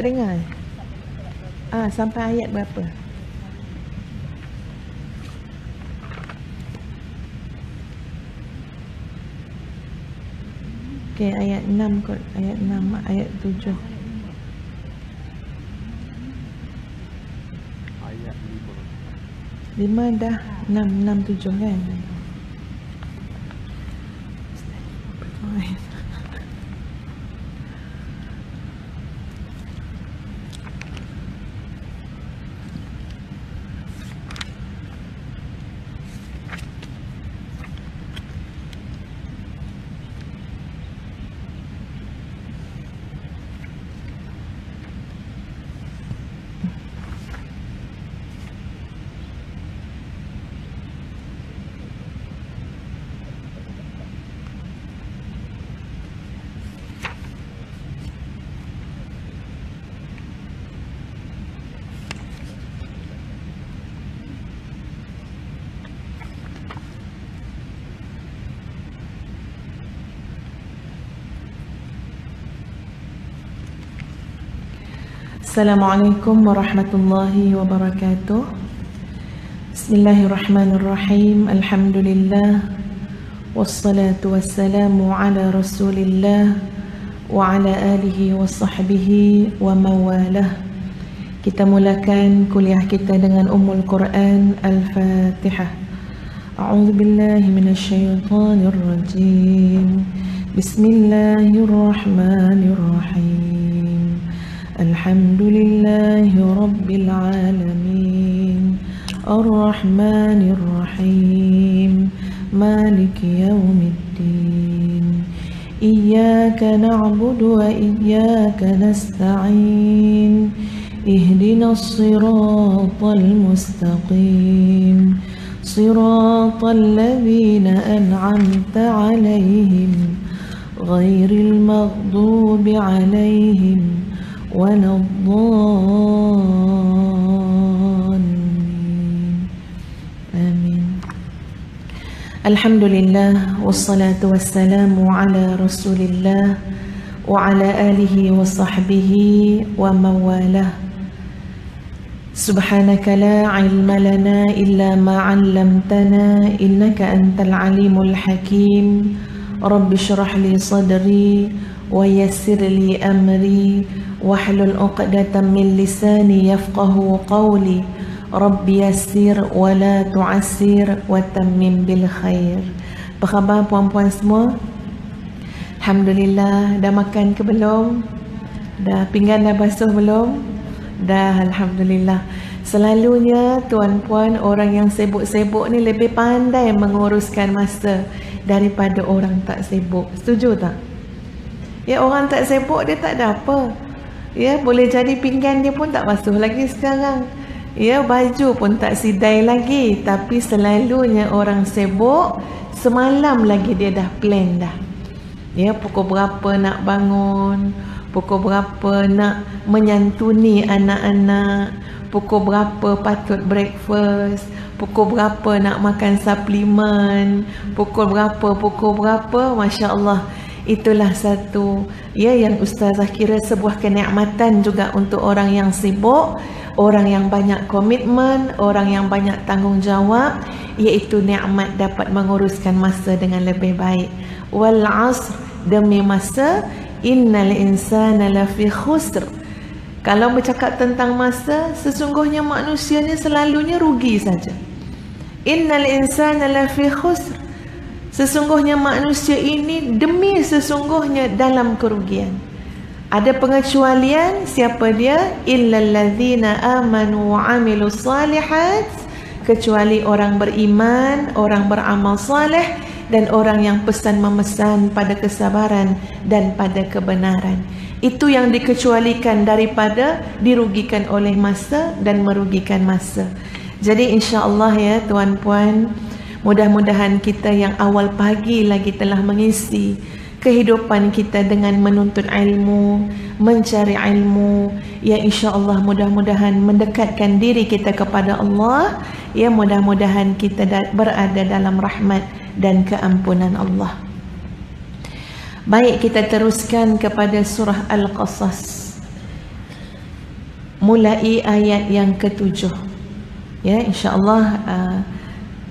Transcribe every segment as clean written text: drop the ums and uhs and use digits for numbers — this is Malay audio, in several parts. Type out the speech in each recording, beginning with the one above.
Tak dengar. Sampai ayat berapa? Okey, ayat 6 kot. Ayat 6, ayat 7. Ayat 5 dah, 6, 7 kan? Assalamualaikum warahmatullahi wabarakatuh. Bismillahirrahmanirrahim. Alhamdulillah. Wassalatu wassalamu ala rasulillah wa ala alihi wa sahbihi wa mawalah. Kita mulakan kuliah kita dengan Ummul Quran Al-Fatihah. A'udzu billahi minasyaitonir rajim. Bismillahirrahmanirrahim. Alhamdulillahi rabbil alamin. Ar-Rahmanir Rahim. Maliki yaumiddin. Iyyaka na'budu wa iyyaka nasta'in. Ihdinas siratal mustaqim. Siratal ladzina an'amta 'alaihim ghairil maghdubi 'alaihim waladdallin. Amin. Alhamdulillah wassalatu wassalamu ala rasulillah wa ala alihi wa sahbihi wa mawalah. Subhanaka la ilma lana illa ma 'allamtana innaka antal alimul hakim. Rabbi shrah li sadri wa yassir li amri wahlul 'uqdatam min lisani yafqahu qawli. Rabbi yassir wa la tu'assir wa tammim bil khair. Apa khabar puan-puan semua? Alhamdulillah. Dah makan ke belum? Dah pinggan dah basuh belum? Dah, alhamdulillah. Selalunya tuan-puan, orang yang sibuk-sibuk ni lebih pandai menguruskan masa daripada orang tak sibuk. Setuju tak? Ya, orang tak sibuk dia tak ada apa. Ya, boleh jadi pinggan dia pun tak basuh lagi sekarang. Ya, baju pun tak sidai lagi. Tapi selalunya orang sibuk, semalam lagi dia dah plan dah. Ya, pukul berapa nak bangun, pukul berapa nak menyantuni anak-anak, pukul berapa patut breakfast, pukul berapa nak makan suplemen, pukul berapa, Masya Allah. Itulah satu yang Ustazah kira sebuah kenikmatan juga untuk orang yang sibuk, orang yang banyak komitmen, orang yang banyak tanggungjawab, iaitu nikmat dapat menguruskan masa dengan lebih baik. Wal asr, demi masa, innal insana lafi khusr. Kalau bercakap tentang masa, sesungguhnya manusia ni selalunya rugi saja. Innal insana lafi khusr. Sesungguhnya manusia ini demi sesungguhnya dalam kerugian. Ada pengecualian, siapa dia? Illal ladzina amanu wa amilus salihat. Kecuali orang beriman, orang beramal saleh, dan orang yang pesan memesan pada kesabaran dan pada kebenaran. Itu yang dikecualikan daripada dirugikan oleh masa dan merugikan masa. Jadi insya-Allah ya tuan-puan, mudah-mudahan kita yang awal pagi lagi telah mengisi kehidupan kita dengan menuntut ilmu, mencari ilmu, ya insya-Allah mudah-mudahan mendekatkan diri kita kepada Allah, ya mudah-mudahan kita berada dalam rahmat dan keampunan Allah. Baik, kita teruskan kepada surah Al-Qasas. mulai ayat yang ke-7. Ya, insya-Allah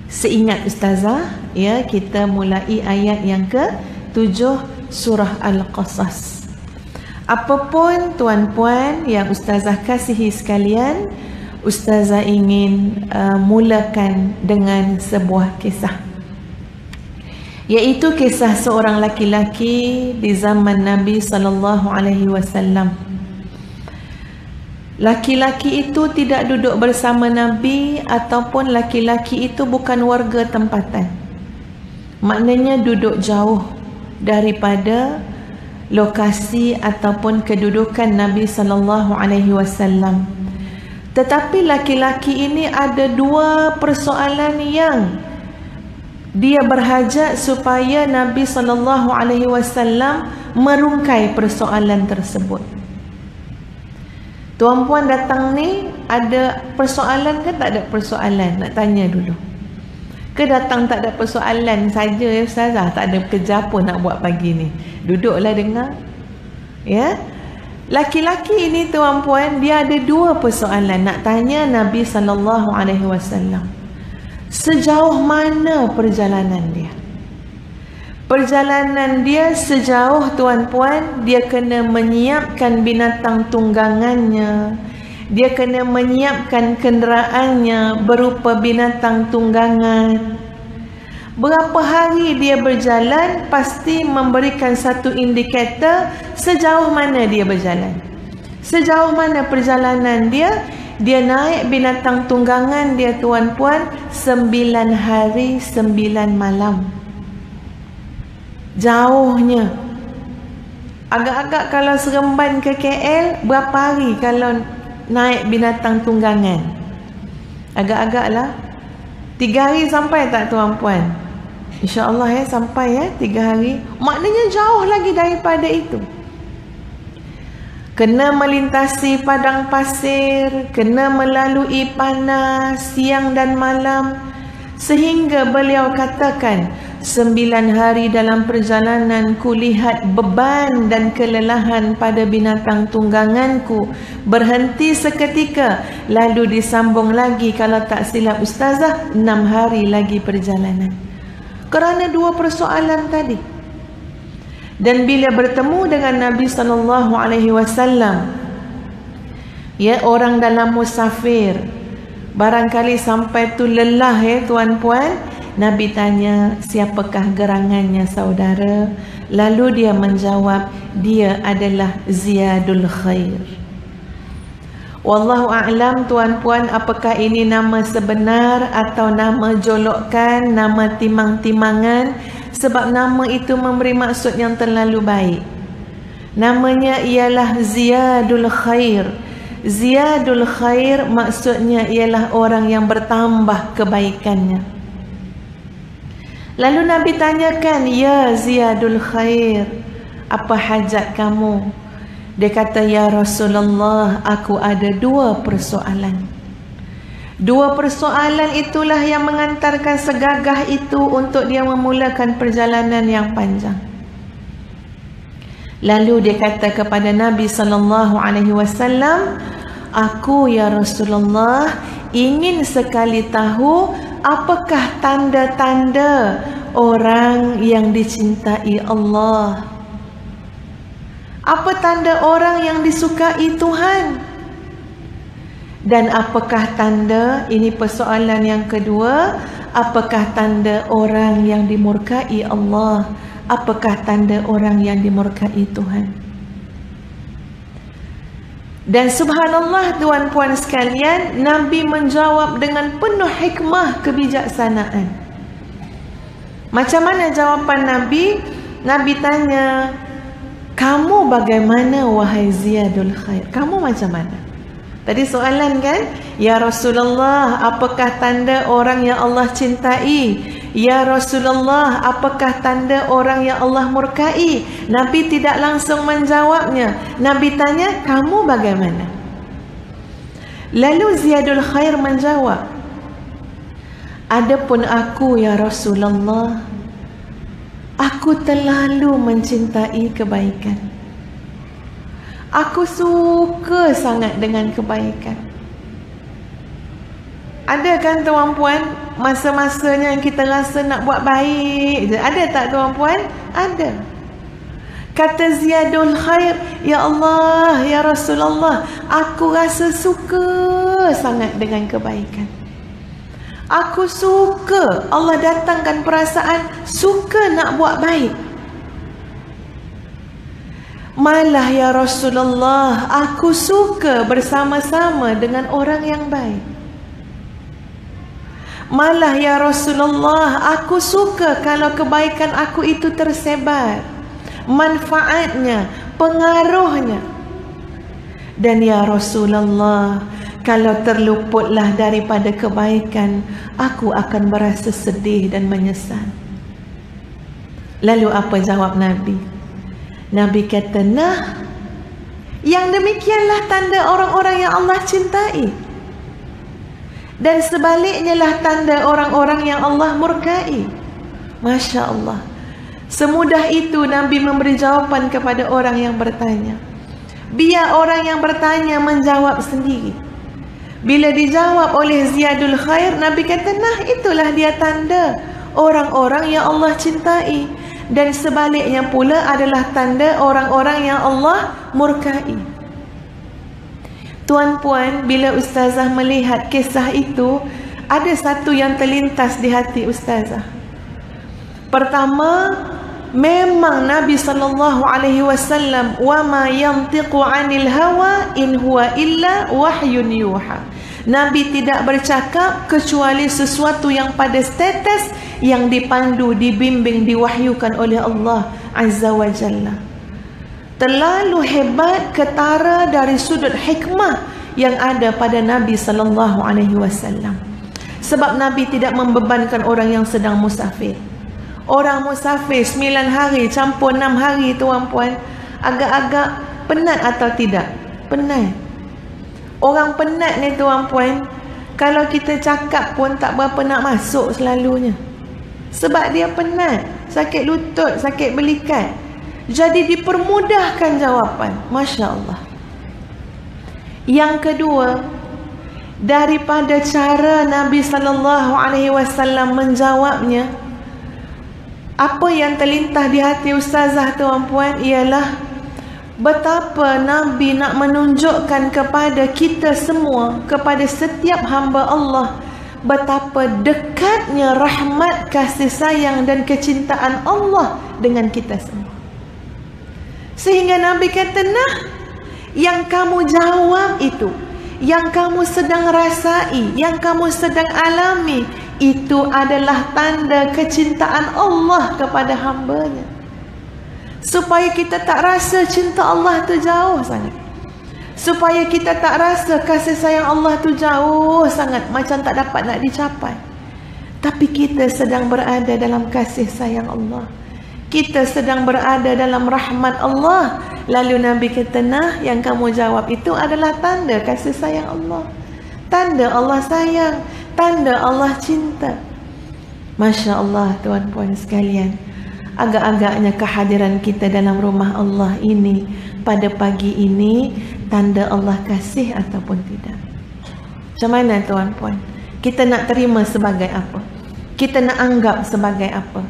seingat ustazah, ya, kita mulai ayat yang ke-7 surah Al-Qasas. Apapun tuan-puan yang ustazah kasihi sekalian, ustazah ingin mulakan dengan sebuah kisah, iaitu kisah seorang laki-laki di zaman Nabi sallallahu alaihi wasallam. Laki-laki itu tidak duduk bersama Nabi, ataupun laki-laki itu bukan warga tempatan. Maknanya duduk jauh daripada lokasi ataupun kedudukan Nabi sallallahu alaihi wasallam. Tetapi laki-laki ini ada dua persoalan yang dia berhajat supaya Nabi sallallahu alaihi wasallam merungkai persoalan tersebut. Tuan-puan datang ni ada persoalan ke tak ada persoalan? Nak tanya dulu. Ke datang tak ada persoalan saja ya ustazah, tak ada kerja apa nak buat pagi ni. Duduklah dengar. Ya. Laki-laki ini tuan-puan, dia ada dua persoalan nak tanya Nabi sallallahu alaihi wasallam. Sejauh mana perjalanan dia? Perjalanan dia sejauh tuan-puan, dia kena menyiapkan binatang tunggangannya. Dia kena menyiapkan kenderaannya berupa binatang tunggangan. Berapa hari dia berjalan pasti memberikan satu indikator sejauh mana dia berjalan. Sejauh mana perjalanan dia. Dia naik binatang tunggangan dia tuan-puan 9 hari 9 malam. Jauhnya. Agak-agak kalau Seremban ke KL, berapa hari kalau naik binatang tunggangan? Agak-agak lah 3 hari sampai tak tuan-puan? InsyaAllah ya, sampai ya 3 hari. Maknanya jauh lagi daripada itu. Kena melintasi padang pasir, kena melalui panas siang dan malam, sehingga beliau katakan, 9 hari dalam perjalanan kulihat beban dan kelelahan pada binatang tungganganku. Berhenti seketika, lalu disambung lagi, kalau tak silap ustazah 6 hari lagi perjalanan. Kerana dua persoalan tadi. Dan bila bertemu dengan Nabi sallallahu alaihi wasallam, ya, orang dalam musafir, barangkali sampai tu lelah ya tuan-puan, Nabi tanya, siapakah gerangannya saudara? Lalu dia menjawab, dia adalah Ziyadul Khair. Wallahu a'lam tuan-puan, apakah ini nama sebenar atau nama jolokan, nama timang-timangan? Sebab nama itu memberi maksud yang terlalu baik. Namanya ialah Ziyadul Khair. Ziyadul Khair maksudnya ialah orang yang bertambah kebaikannya. Lalu Nabi tanyakan, ya Ziyadul Khair, apa hajat kamu? Dia kata, ya Rasulullah, aku ada dua persoalan. Dua persoalan itulah yang mengantarkan segagah itu untuk dia memulakan perjalanan yang panjang. Lalu dia kata kepada Nabi sallallahu alaihi wasallam, aku ya Rasulullah ingin sekali tahu apakah tanda-tanda orang yang dicintai Allah. Apa tanda orang yang disukai Tuhan? Dan apakah tanda, ini persoalan yang kedua, apakah tanda orang yang dimurkai Allah? Apakah tanda orang yang dimurkai Tuhan? Dan subhanallah tuan-puan sekalian, Nabi menjawab dengan penuh hikmah kebijaksanaan. Macam mana jawapan Nabi? Nabi tanya, kamu bagaimana wahai Ziyadul Khair? Kamu macam mana? Tadi soalan kan, ya Rasulullah, apakah tanda orang yang Allah cintai? Ya Rasulullah, apakah tanda orang yang Allah murkai? Nabi tidak langsung menjawabnya. Nabi tanya, kamu bagaimana? Lalu Ziyadul Khair menjawab, adapun aku ya Rasulullah, aku terlalu mencintai kebaikan. Aku suka sangat dengan kebaikan. Ada kan tuan-puan masa-masanya yang kita rasa nak buat baik je? Ada tak tuan-puan? Ada. Kata Ziyadul Khair, ya Allah, ya Rasulullah, aku rasa suka sangat dengan kebaikan. Aku suka, Allah datangkan perasaan suka nak buat baik. Malah ya Rasulullah, aku suka bersama-sama dengan orang yang baik. Malah ya Rasulullah, aku suka kalau kebaikan aku itu tersebar, manfaatnya, pengaruhnya. Dan ya Rasulullah, kalau terluputlah daripada kebaikan, aku akan merasa sedih dan menyesal. Lalu apa jawab Nabi? Nabi kata, nah, yang demikianlah tanda orang-orang yang Allah cintai. Dan sebaliknya lah tanda orang-orang yang Allah murkai. Masya Allah. Semudah itu Nabi memberi jawapan kepada orang yang bertanya. Biar orang yang bertanya menjawab sendiri. Bila dijawab oleh Ziyadul Khair, Nabi kata, nah itulah dia tanda orang-orang yang Allah cintai. Dan sebaliknya pula adalah tanda orang-orang yang Allah murkai. Tuan-puan, bila ustazah melihat kisah itu, ada satu yang terlintas di hati ustazah. Pertama, memang Nabi SAW, wa ma yantiqu 'anil hawa in huwa illa wahyun yuha. Nabi tidak bercakap kecuali sesuatu yang pada status yang dipandu, dibimbing, diwahyukan oleh Allah Azza wa Jalla. Terlalu hebat ketara dari sudut hikmah yang ada pada Nabi SAW. Sebab Nabi tidak membebankan orang yang sedang musafir. Orang musafir 9 hari campur 6 hari, tuan-puan, agak-agak penat atau tidak? Penat. Orang penat ni tuan-puan, kalau kita cakap pun tak berapa nak masuk selalunya. Sebab dia penat, sakit lutut, sakit belikat. Jadi dipermudahkan jawapan. Masya Allah. Yang kedua, daripada cara Nabi SAW menjawabnya, apa yang terlintas di hati ustazah tuan-puan ialah betapa Nabi nak menunjukkan kepada kita semua, kepada setiap hamba Allah, betapa dekatnya rahmat, kasih sayang dan kecintaan Allah dengan kita semua. Sehingga Nabi kata, nah, yang kamu jawab itu, yang kamu sedang rasai, yang kamu sedang alami, itu adalah tanda kecintaan Allah kepada hambanya. Supaya kita tak rasa cinta Allah tu jauh sangat. Supaya kita tak rasa kasih sayang Allah tu jauh sangat, macam tak dapat nak dicapai. Tapi kita sedang berada dalam kasih sayang Allah. Kita sedang berada dalam rahmat Allah. Lalu Nabi kata, nah, yang kamu jawab itu adalah tanda kasih sayang Allah. Tanda Allah sayang, tanda Allah cinta. Masya Allah, tuan-puan sekalian. Agak-agaknya kehadiran kita dalam rumah Allah ini pada pagi ini tanda Allah kasih ataupun tidak? Macam mana tuan-puan? Kita nak terima sebagai apa? Kita nak anggap sebagai apa?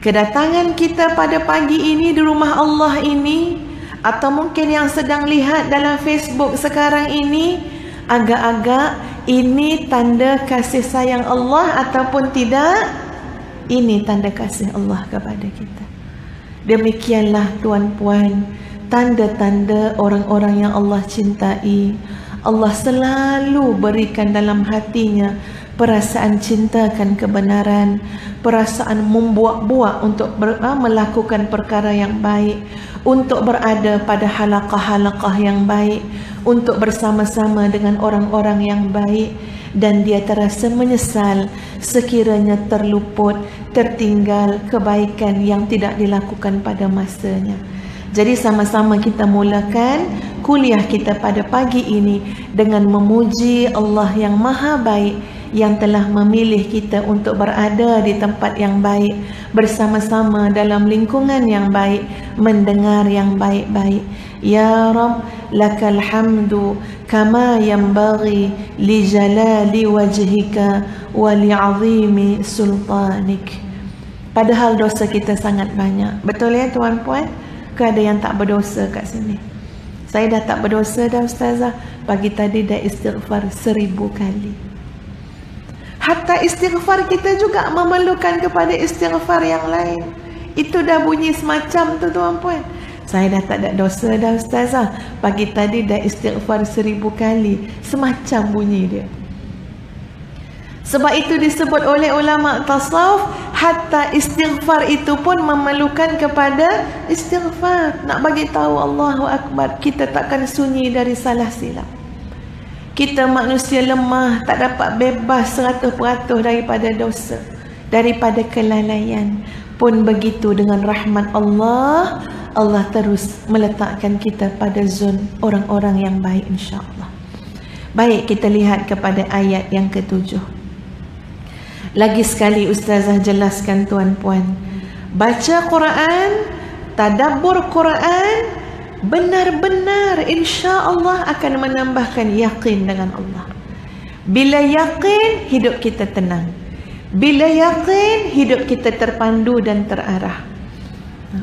Kedatangan kita pada pagi ini di rumah Allah ini, atau mungkin yang sedang lihat dalam Facebook sekarang ini, agak-agak ini tanda kasih sayang Allah ataupun tidak? Ini tanda kasih Allah kepada kita. Demikianlah tuan-puan, tanda-tanda orang-orang yang Allah cintai. Allah selalu berikan dalam hatinya perasaan cintakan kebenaran, perasaan membuat-buat untuk melakukan perkara yang baik, untuk berada pada halaqah-halaqah yang baik, untuk bersama-sama dengan orang-orang yang baik. Dan dia terasa menyesal sekiranya terluput, tertinggal kebaikan yang tidak dilakukan pada masanya. Jadi sama-sama kita mulakan kuliah kita pada pagi ini dengan memuji Allah yang maha baik, yang telah memilih kita untuk berada di tempat yang baik, bersama-sama dalam lingkungan yang baik, mendengar yang baik-baik. Ya Rabb, lakal hamdu kama yanbaghi li jalali wajhika wa li azimi sultanik. Padahal dosa kita sangat banyak. Betul ya tuan-puan? Ke ada yang tak berdosa kat sini? Saya dah tak berdosa dah ustazah. Pagi tadi dah istighfar 1000 kali. Hatta istighfar kita juga memerlukan kepada istighfar yang lain. Itu dah bunyi semacam tu tuan-puan. Saya dah tak ada dosa dah ustazah. Pagi tadi dah istighfar 1000 kali. Semacam bunyi dia. Sebab itu disebut oleh ulama tasawuf, hatta istighfar itu pun memerlukan kepada istighfar. Nak bagi tahu Allahu Akbar, kita takkan sunyi dari salah silap. Kita manusia lemah, tak dapat bebas 100% daripada dosa, daripada kelalaian. Pun begitu dengan rahmat Allah, Allah terus meletakkan kita pada zon orang-orang yang baik insya-Allah. Baik, kita lihat kepada ayat yang ke-7. Lagi sekali ustazah jelaskan tuan-puan, baca Quran, tadabbur Quran benar-benar insya-Allah akan menambahkan yakin dengan Allah. Bila yakin, hidup kita tenang. Bila yakin, hidup kita terpandu dan terarah.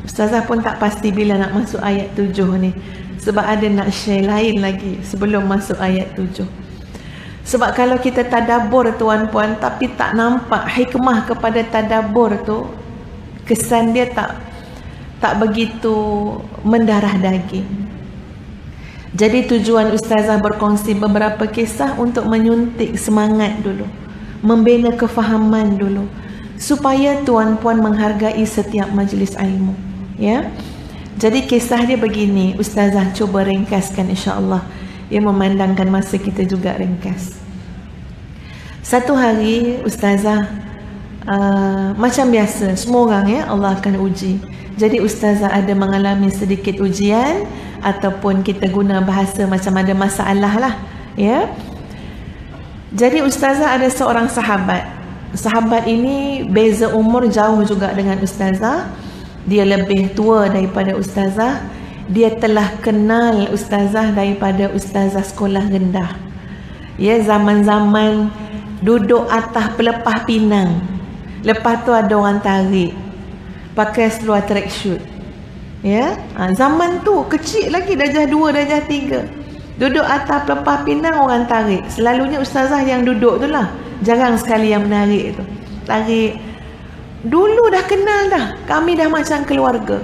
Ustazah pun tak pasti bila nak masuk ayat 7 ni, sebab ada nak share lain lagi sebelum masuk ayat 7. Sebab kalau kita tadabbur tuan-puan tapi tak nampak hikmah kepada tadabbur tu, kesan dia tak begitu mendarah daging. Jadi tujuan ustazah berkongsi beberapa kisah untuk menyuntik semangat dulu, membina kefahaman dulu, supaya tuan-puan menghargai setiap majlis ilmu, ya. Jadi kisah dia begini, ustazah cuba ringkaskan insya-Allah. Ia memandangkan masa kita juga ringkas. Satu hari ustazah macam biasa semua orang ya, Allah akan uji. Jadi ustazah ada mengalami sedikit ujian, ataupun kita guna bahasa macam ada masalah lah, ya. Jadi ustazah ada seorang sahabat. Sahabat ini beza umur jauh juga dengan ustazah. Dia lebih tua daripada ustazah. Dia telah kenal ustazah daripada ustazah sekolah rendah. Ya, zaman-zaman duduk atas pelepah pinang. Lepas tu ada orang tarik pakai seluar tracksuit. Ya, zaman tu kecil lagi, darjah 2, darjah 3. Duduk atas pelepah pinang, orang tarik. Selalunya ustazah yang duduk tu lah. Jarang sekali yang menarik tu. Tarik. Dulu dah kenal dah. Kami dah macam keluarga.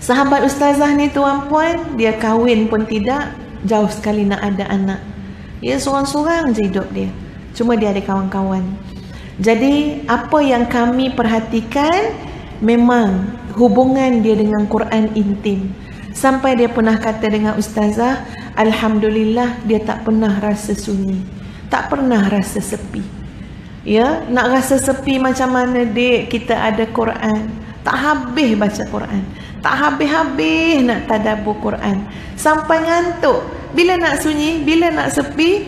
Sahabat ustazah ni tuan-puan, dia kahwin pun tidak, jauh sekali nak ada anak. Dia seorang-seorang je hidup dia. Cuma dia ada kawan-kawan. Jadi apa yang kami perhatikan, memang hubungan dia dengan Quran intim. Sampai dia pernah kata dengan ustazah, alhamdulillah dia tak pernah rasa sunyi, tak pernah rasa sepi. Ya, nak rasa sepi macam mana dek, kita ada Quran. Tak habis baca Quran, tak habis-habis nak tadabbur Quran, sampai ngantuk. Bila nak sunyi, bila nak sepi,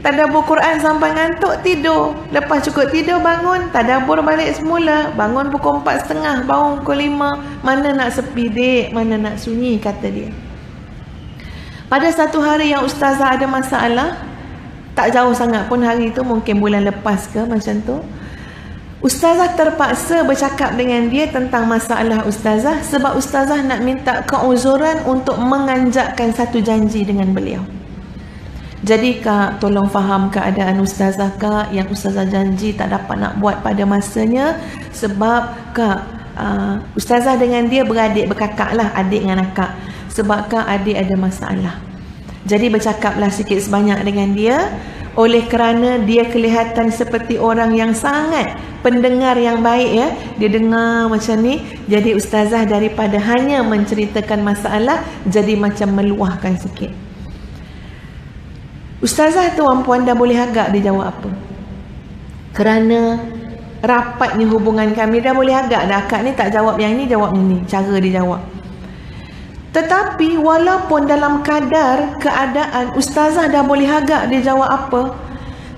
tadabbur Quran sampai ngantuk, tidur. Lepas cukup tidur, bangun, tadabbur balik semula. Bangun pukul 4.30, bangun pukul 5. Mana nak sepi dek, mana nak sunyi, kata dia. Pada satu hari yang ustazah ada masalah, tak jauh sangat pun hari itu, mungkin bulan lepas ke macam tu, ustazah terpaksa bercakap dengan dia tentang masalah ustazah, sebab ustazah nak minta keuzuran untuk menganjakkan satu janji dengan beliau. Jadi kak, tolong faham keadaan ustazah kak, yang ustazah janji tak dapat nak buat pada masanya. Sebab kak, ustazah dengan dia beradik berkakak lah, adik dengan akak. Sebab kak, adik ada masalah. Jadi bercakaplah sikit sebanyak dengan dia. Oleh kerana dia kelihatan seperti orang yang sangat pendengar yang baik ya, dia dengar macam ni. Jadi ustazah daripada hanya menceritakan masalah, jadi macam meluahkan sikit. Ustazah tu puan dah boleh agak dia jawab apa. Kerana rapatnya hubungan kami, dah boleh agak dah akak ni tak jawab yang ni, jawab yang ni, cara dia jawab. Tetapi walaupun dalam kadar keadaan ustazah dah boleh agak dia jawab apa,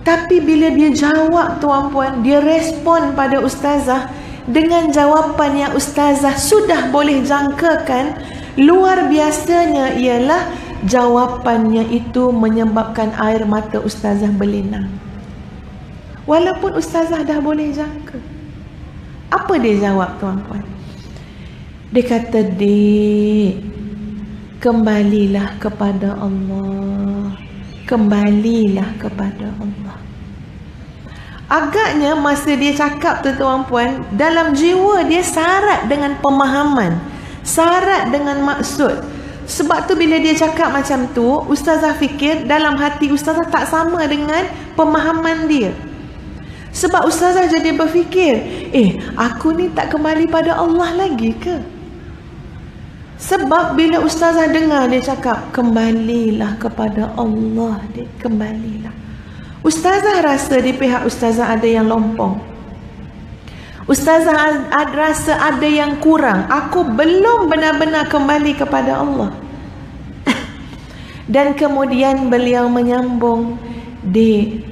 Tapi bila dia jawab tuan-puan, dia respon pada ustazah dengan jawapan yang ustazah sudah boleh jangkakan. Luar biasanya ialah jawapannya itu menyebabkan air mata ustazah berlinang. Walaupun ustazah dah boleh jangka. Apa dia jawab tuan-puan? Dia kata, "Dek, kembalilah kepada Allah. Kembalilah kepada Allah." Agaknya masa dia cakap tu tuan-puan, dalam jiwa dia syarat dengan pemahaman, syarat dengan maksud. Sebab tu bila dia cakap macam tu, ustazah fikir dalam hati ustazah tak sama dengan pemahaman dia. Sebab ustazah jadi berfikir, aku ni tak kembali pada Allah lagi ke? Sebab bila ustazah dengar dia cakap, "Kembalilah kepada Allah, dek, kembalilah." Ustazah rasa di pihak ustazah ada yang lompong. Ustazah rasa ada yang kurang. Aku belum benar-benar kembali kepada Allah. Dan kemudian beliau menyambung, "Dek,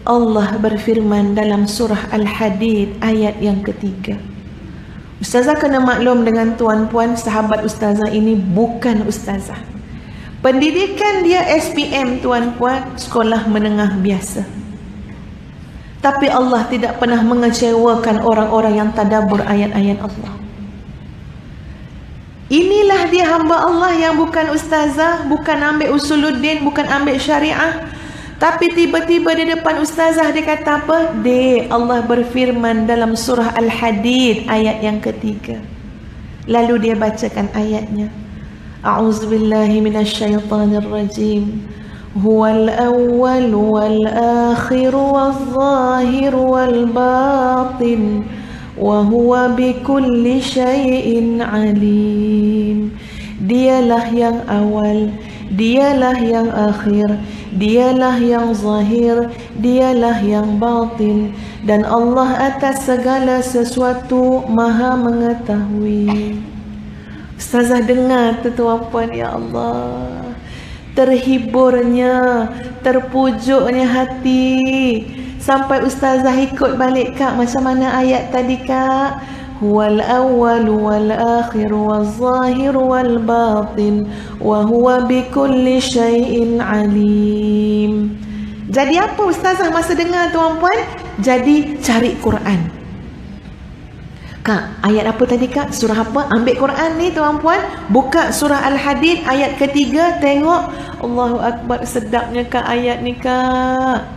Allah berfirman dalam surah Al-Hadid ayat yang ketiga." Ustazah kena maklum dengan tuan-puan, sahabat ustazah ini bukan ustazah. Pendidikan dia SPM tuan-puan, sekolah menengah biasa. Tapi Allah tidak pernah mengecewakan orang-orang yang tadabbur ayat-ayat Allah. Inilah dia hamba Allah yang bukan ustazah, bukan ambil usuluddin, bukan ambil syariah. Tapi tiba-tiba di depan ustazah dia kata apa? "Dek, Allah berfirman dalam surah Al-Hadid ayat yang ketiga." Lalu dia bacakan ayatnya. A'udzubillahi minasyaitonir rajim. Huwal awwal wal akhir wal zahir wal batin wa huwa bikulli syai'in alim. Dialah yang awal, dialah yang akhir, dialah yang zahir, dialah yang batin, dan Allah atas segala sesuatu maha mengetahui. Ustazah dengar tu tuan-puan, ya Allah, terhiburnya, terpujuknya hati. Sampai ustazah ikut balik, Kak, macam mana ayat tadi, Kak? Huwal awwal wal akhir wal zahir wal batin wa huwa bikulli syai'in alim. Jadi apa ustazah masa dengar tuan-puan? Jadi cari Quran. Kak, ayat apa tadi, Kak? Surah apa? Ambil Quran ni tuan-puan, buka surah Al-Hadid ayat ketiga, tengok. Allahu Akbar, sedapnya, Kak, ayat ni, Kak.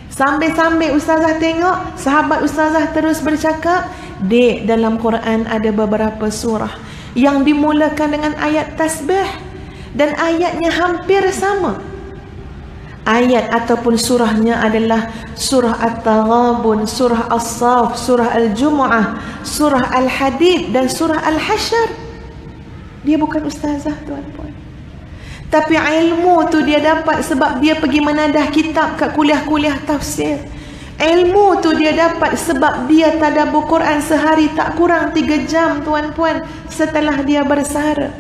Sambil-sambil ustazah tengok, sahabat ustazah terus bercakap, "Dek, dalam Quran ada beberapa surah yang dimulakan dengan ayat tasbih dan ayatnya hampir sama. Ayat ataupun surahnya adalah surah At-Taghabun, surah As-Saff, surah Al-Jumu'ah, surah Al-Hadid dan surah Al-Hasyr." Dia bukan ustazah tuan-puan, tapi ilmu tu dia dapat sebab dia pergi menadah kitab kat kuliah-kuliah tafsir. Ilmu tu dia dapat sebab dia tadabbur Quran sehari tak kurang 3 jam tuan-puan setelah dia bersara.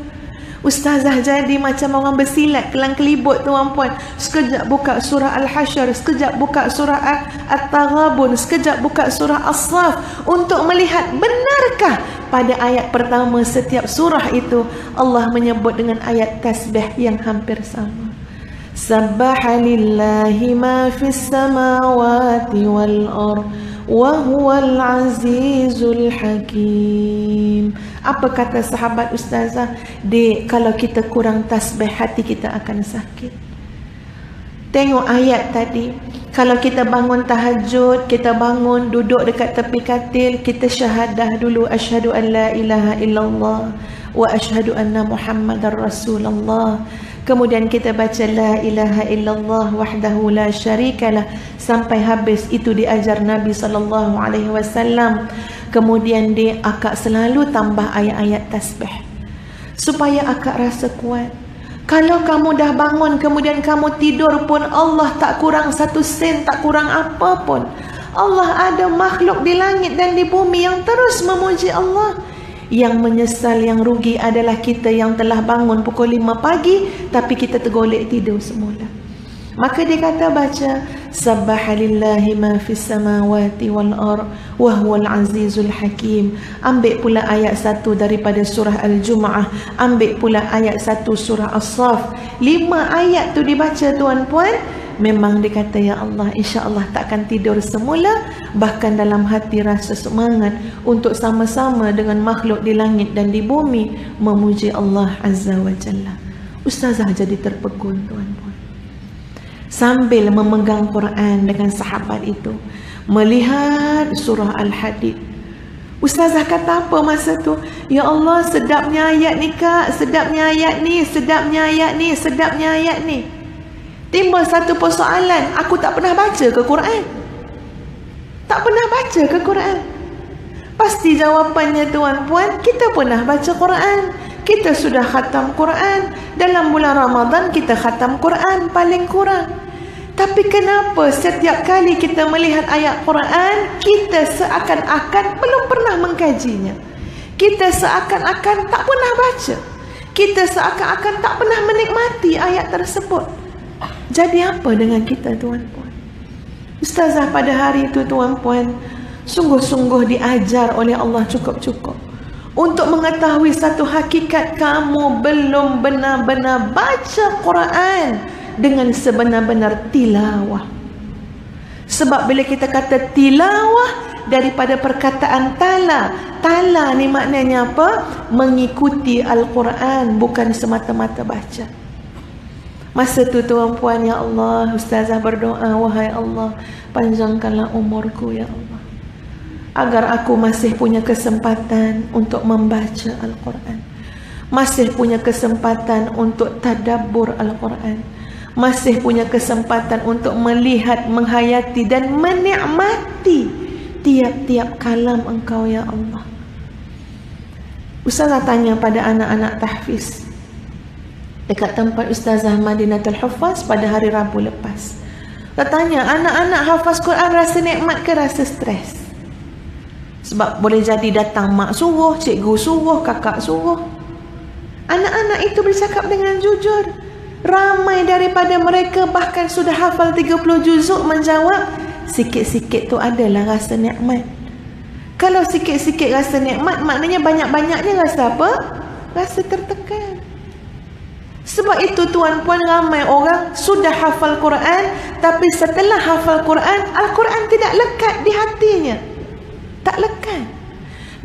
Ustazah jadi macam orang bersilat kelang kelibut tuan-puan. Sekejap buka surah Al-Hasyr, sekejap buka surah At-Taghabun, sekejap buka surah As-Saff untuk melihat benarkah pada ayat pertama setiap surah itu Allah menyebut dengan ayat tasbih yang hampir sama. Sabbaha lillahi ma fis samawati wal ard wa huwal azizul hakim. Apa kata sahabat ustazah? "Dek, kalau kita kurang tasbih, hati kita akan sakit." Tengok ayat tadi. Kalau kita bangun tahajud, kita bangun duduk dekat tepi katil, kita syahadah dulu, asyhadu an la ilaha illallah wa asyhadu anna Muhammadar Rasulullah. Kemudian kita baca la ilaha illallah wahdahu la syarikalah sampai habis. Itu diajar Nabi SAW. Kemudian dia akak selalu tambah ayat-ayat tasbih supaya akak rasa kuat. Kalau kamu dah bangun kemudian kamu tidur pun, Allah tak kurang 1 sen, tak kurang apa pun. Allah ada makhluk di langit dan di bumi yang terus memuji Allah. Yang menyesal, yang rugi adalah kita yang telah bangun pukul 5 pagi tapi kita tergolek tidur semula. Maka dia kata baca Sabbaha lillahi ma fis samawati wal ard wa huwal azizul hakim. Ambil pula ayat 1 daripada surah Al-Jumu'ah, ambil pula ayat 1 surah As-Saff. 5 ayat tu dibaca tuan-puan, memang dikata ya Allah, insya-Allah takkan tidur semula, bahkan dalam hati rasa semangat untuk sama-sama dengan makhluk di langit dan di bumi memuji Allah Azza wa Jalla. Ustazah jadi terpegun tuan-puan, sambil memegang Quran dengan sahabat itu, melihat surah Al-Hadid. Ustazah kata apa masa tu? Ya Allah, sedapnya ayat ni kak, sedapnya ayat ni, sedapnya ayat ni, sedapnya ayat ni. Timbul satu persoalan, aku tak pernah baca ke Quran? Tak pernah baca ke Quran? Pasti jawapannya tuan-puan, kita pernah baca Quran. Kita sudah khatam Quran. Dalam bulan Ramadan kita khatam Quran paling kurang. Tapi kenapa setiap kali kita melihat ayat Quran, kita seakan-akan belum pernah mengkajinya? Kita seakan-akan tak pernah baca. Kita seakan-akan tak pernah menikmati ayat tersebut. Jadi apa dengan kita tuan-puan? Ustazah pada hari itu tuan-puan sungguh-sungguh diajar oleh Allah cukup-cukup untuk mengetahui satu hakikat, kamu belum benar-benar baca Quran dengan sebenar-benar tilawah. Sebab bila kita kata tilawah, daripada perkataan tala, tala ni maknanya apa? Mengikuti Al-Quran, bukan semata-mata baca. Masa tu tuan-puan, ya Allah, ustazah berdoa, wahai Allah, panjangkanlah umurku ya Allah, agar aku masih punya kesempatan untuk membaca Al-Quran, masih punya kesempatan untuk tadabbur Al-Quran, masih punya kesempatan untuk melihat, menghayati dan menikmati tiap-tiap kalam Engkau ya Allah. Ustazah tanya pada anak-anak tahfiz dekat tempat Ustazah Madinatul Huffaz pada hari Rabu lepas. Saya tanya, anak-anak hafaz Quran rasa nikmat ke rasa stres? Sebab boleh jadi datang mak suruh, cikgu suruh, kakak suruh. Anak-anak itu bercakap dengan jujur. Ramai daripada mereka bahkan sudah hafal 30 juzuk menjawab, sikit-sikit tu adalah rasa nikmat. Kalau sikit-sikit rasa nikmat, maknanya banyak-banyaknya rasa apa? Rasa tertekan. Sebab itu tuan-puan, ramai orang sudah hafal Quran, tapi setelah hafal Quran, Al-Quran tidak lekat di hatinya. Tak lekat.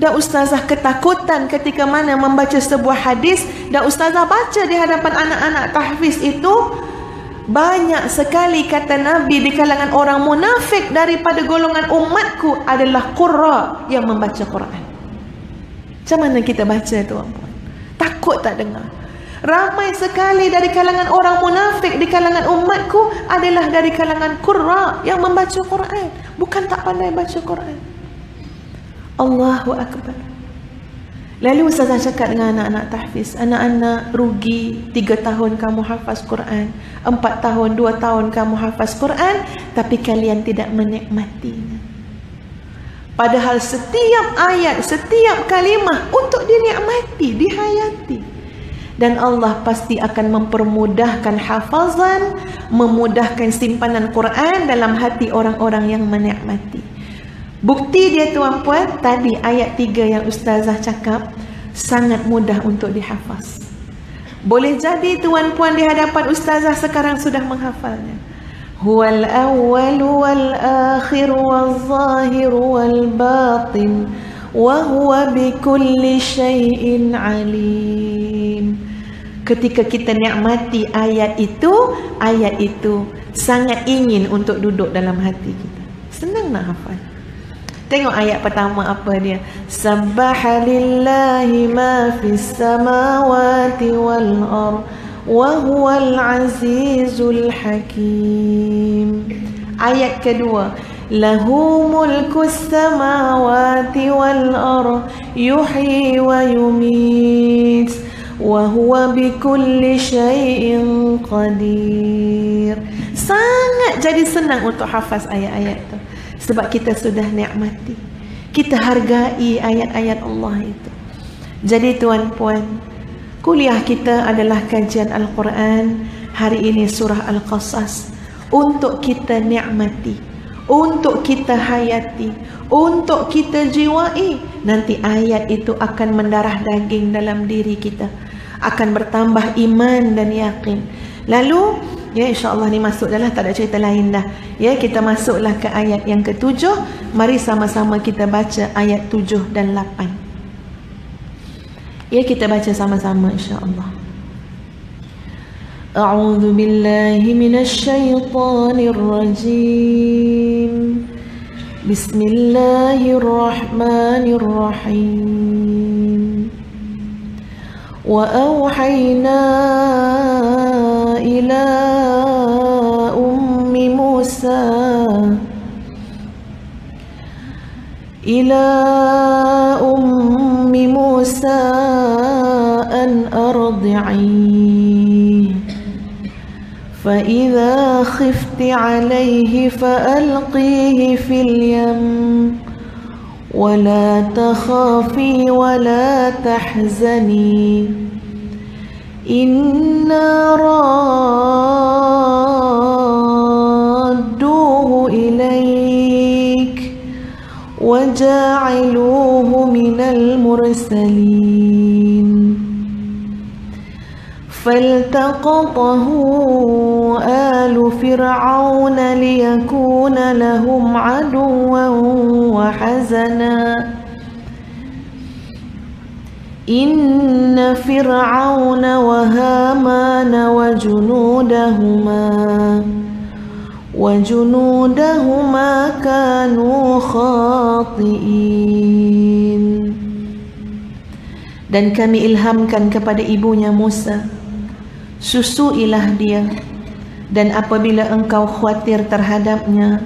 Dan ustazah ketakutan ketika mana membaca sebuah hadis, dan ustazah baca di hadapan anak-anak tahfiz itu, banyak sekali kata Nabi di kalangan orang munafik daripada golongan umatku adalah qurra yang membaca Quran. Macam mana kita baca tuan-puan? Takut tak dengar? Ramai sekali dari kalangan orang munafik di kalangan umatku adalah dari kalangan qurra yang membaca Quran, bukan tak pandai baca Quran. Allahu Akbar. Lalu ustazah cakap dengan anak-anak tahfiz, anak-anak, rugi 3 tahun kamu hafaz Quran, 4 tahun, 2 tahun kamu hafaz Quran, tapi kalian tidak menikmatinya. Padahal setiap ayat, setiap kalimah untuk dinikmati, dihayati. Dan Allah pasti akan mempermudahkan hafazan, memudahkan simpanan Quran dalam hati orang-orang yang menikmati. Bukti dia tuan-puan, tadi ayat 3 yang ustazah cakap sangat mudah untuk dihafaz. Boleh jadi tuan-puan di hadapan ustazah sekarang sudah menghafalnya. Huwal awwal wal akhir wal zahir wal batin wa huwa bikulli syai'in alim. Ketika kita nikmati ayat itu sangat ingin untuk duduk dalam hati kita. Senang nak hafal. Tengok ayat pertama apa dia? Sabbaha lillahi ma fis samawati wal ard wa huwal azizul hakim. Ayat kedua, lahu mulkus samawati wal ard yuhyi wa yumit wa huwa bikulli syai'in qadir. Sangat jadi senang untuk hafaz ayat-ayat itu. Sebab kita sudah nikmati, kita hargai ayat-ayat Allah itu. Jadi tuan-puan, kuliah kita adalah kajian Al-Quran. Hari ini surah Al-Qasas. untuk kita nikmati, untuk kita hayati, untuk kita jiwai. Nanti ayat itu akan mendarah daging dalam diri kita, akan bertambah iman dan yakin. Lalu ya, insyaAllah ni masuk dah lah, tak ada cerita lain dah. Ya, kita masuklah ke ayat yang ke-7. Mari sama-sama kita baca ayat 7 dan 8. Ya, kita baca sama-sama insyaAllah. A'udzu billahi minasy syaithanir rajim. Bismillahirrahmanirrahim. Wa auhayna ila ummi Musa an ardi'i fa idza khifti 'alayhi fa alqihi fil yam wa la takhafi wa la tahzani inna radduhu ilaik wa ja'iluhu minal mursalin. فالتقطه آل فرعون ليكون لهم عدوا وحزنا إن فرعون وهامان وجنودهما كانوا خاطئين. Dan kami ilhamkan kepada ibunya Musa, susuilah dia, dan apabila engkau khawatir terhadapnya,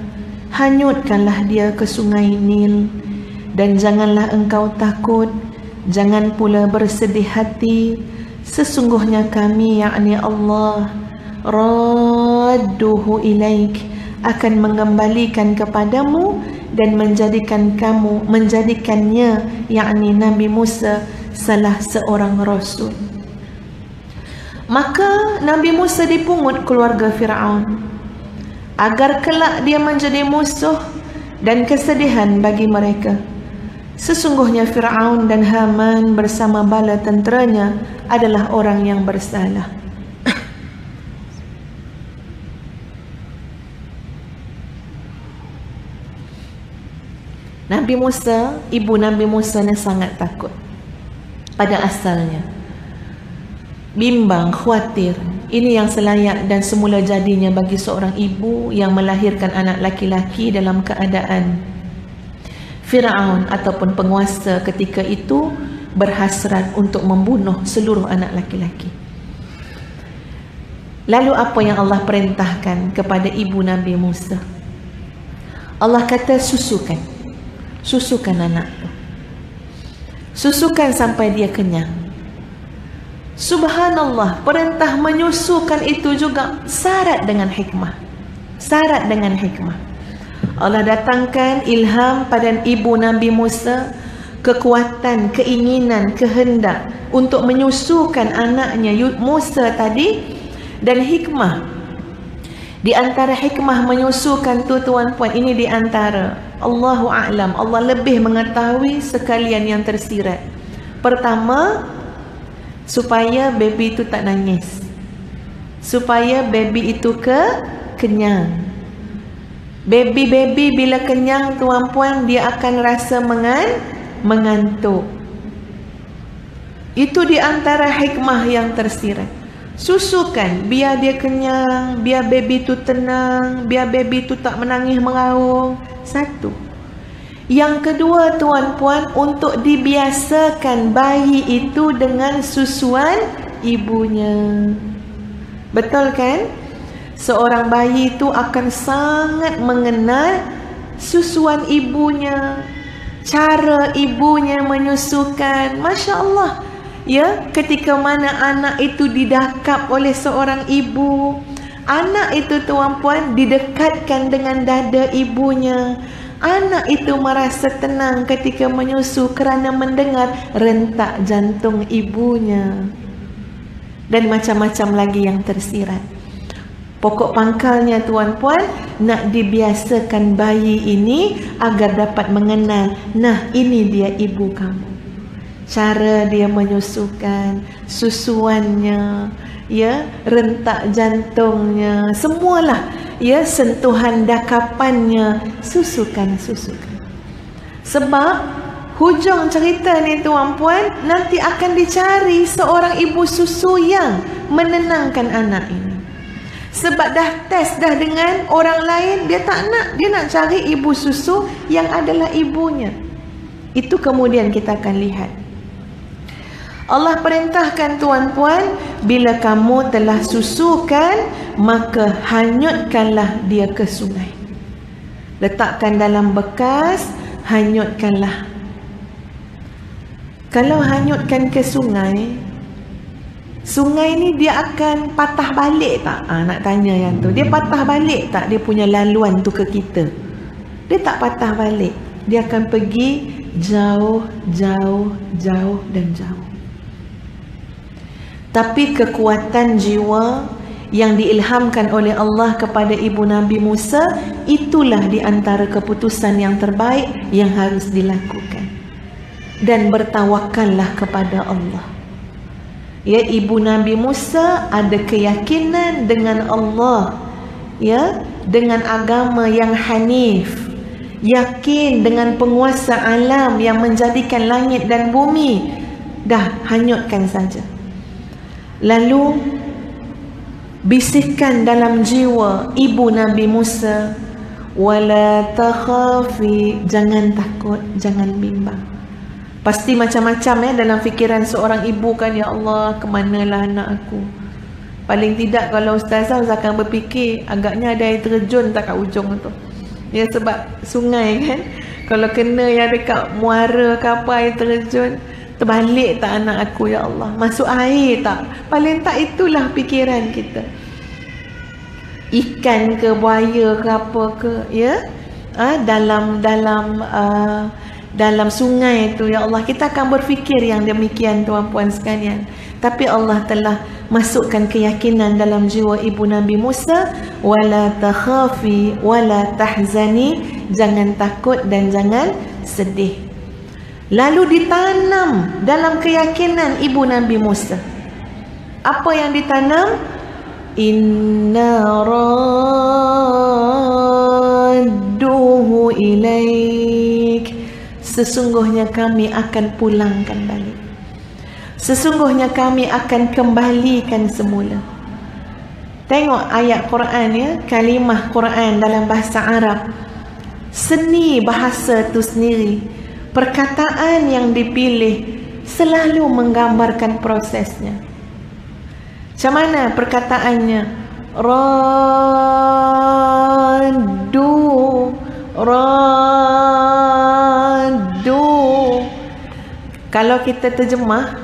hanyutkanlah dia ke sungai Nil, dan janganlah engkau takut, jangan pula bersedih hati, sesungguhnya kami, yakni Allah, radduhu ilaik, akan mengembalikan kepadamu dan menjadikannya, yakni Nabi Musa, salah seorang rasul. Maka Nabi Musa dipungut keluarga Fir'aun agar kelak dia menjadi musuh dan kesedihan bagi mereka. Sesungguhnya Fir'aun dan Haman bersama bala tenteranya adalah orang yang bersalah. Nabi Musa, ibu Nabi Musa ni sangat takut pada asalnya, bimbang, khawatir. Ini yang selayak dan semula jadinya bagi seorang ibu yang melahirkan anak laki-laki dalam keadaan Fir'aun ataupun penguasa ketika itu berhasrat untuk membunuh seluruh anak laki-laki. Lalu apa yang Allah perintahkan kepada ibu Nabi Musa? Allah kata susukan anak tu, susukan sampai dia kenyang. Subhanallah, perintah menyusukan itu juga syarat dengan hikmah. Syarat dengan hikmah. Allah datangkan ilham pada ibu Nabi Musa, kekuatan, keinginan, kehendak untuk menyusukan anaknya Musa tadi, dan hikmah. Di antara hikmah menyusukan tu tuan-puan, ini di antara Allahu a'lam, Allah lebih mengetahui sekalian yang tersirat. Pertama, supaya baby itu tak nangis, supaya baby itu kenyang. Baby bila kenyang tuan-puan, dia akan rasa mengantuk. Itu di antara hikmah yang tersirat. Susukan biar dia kenyang, biar baby itu tenang, biar baby itu tak menangis mengaung. Satu. Yang kedua tuan-puan, untuk dibiasakan bayi itu dengan susuan ibunya. Betul kan? Seorang bayi itu akan sangat mengenal susuan ibunya, cara ibunya menyusukan. Masya Allah. Ya, ketika mana anak itu didakap oleh seorang ibu, anak itu tuan-puan didekatkan dengan dada ibunya. Anak itu merasa tenang ketika menyusu kerana mendengar rentak jantung ibunya. Dan macam-macam lagi yang tersirat. Pokok pangkalnya tuan-puan, nak dibiasakan bayi ini agar dapat mengenal, nah ini dia ibu kamu. Cara dia menyusukan, susuannya, ya, rentak jantungnya, semualah, ya, sentuhan dakapannya, susukan. Sebab hujung cerita ni tuan-puan, nanti akan dicari seorang ibu susu yang menenangkan anak ini. Sebab dah test dah dengan orang lain, dia tak nak. Dia nak cari ibu susu yang adalah ibunya. Itu kemudian kita akan lihat. Allah perintahkan tuan-puan, bila kamu telah susukan, maka hanyutkanlah dia ke sungai. Letakkan dalam bekas, hanyutkanlah. Kalau hanyutkan ke sungai, sungai ni dia akan patah balik tak? Nak tanya yang tu. Dia patah balik tak dia punya laluan tu ke kita? Dia tak patah balik. Dia akan pergi jauh dan jauh. Tapi kekuatan jiwa yang diilhamkan oleh Allah kepada ibu Nabi Musa, itulah di antara keputusan yang terbaik yang harus dilakukan. Dan bertawakallah kepada Allah. Ya, ibu Nabi Musa ada keyakinan dengan Allah, ya, dengan agama yang hanif, yakin dengan penguasa alam yang menjadikan langit dan bumi. Dah, hanyutkan saja. Lalu bisikan dalam jiwa ibu Nabi Musa, wala takhafi, jangan takut, jangan bimbang. Pasti macam-macam ya dalam fikiran seorang ibu kan, ya Allah, kemanalah anak aku. Paling tidak kalau ustazah akan berfikir, agaknya ada air terjun tak kat ujung tu. Ya, sebab sungai kan, kalau kena yang dekat muara ke apa air terjun, terbalik tak anak aku, ya Allah, masuk air tak. Paling tak itulah fikiran kita. Ikan ke, buaya ke apa ke, ya, dalam sungai itu, ya Allah, kita akan berfikir yang demikian tuan-puan sekalian. Tapi Allah telah masukkan keyakinan dalam jiwa ibu Nabi Musa, wala takhafi wala tahzani, jangan takut dan jangan sedih. Lalu ditanam dalam keyakinan ibu Nabi Musa. Apa yang ditanam? Inna radduhu ilaik, sesungguhnya kami akan pulangkan balik. Sesungguhnya kami akan kembalikan semula. Tengok ayat Quran ya, kalimah Quran dalam bahasa Arab. Seni bahasa tu sendiri, perkataan yang dipilih selalu menggambarkan prosesnya. Macam mana perkataannya? Raddu. Kalau kita terjemah,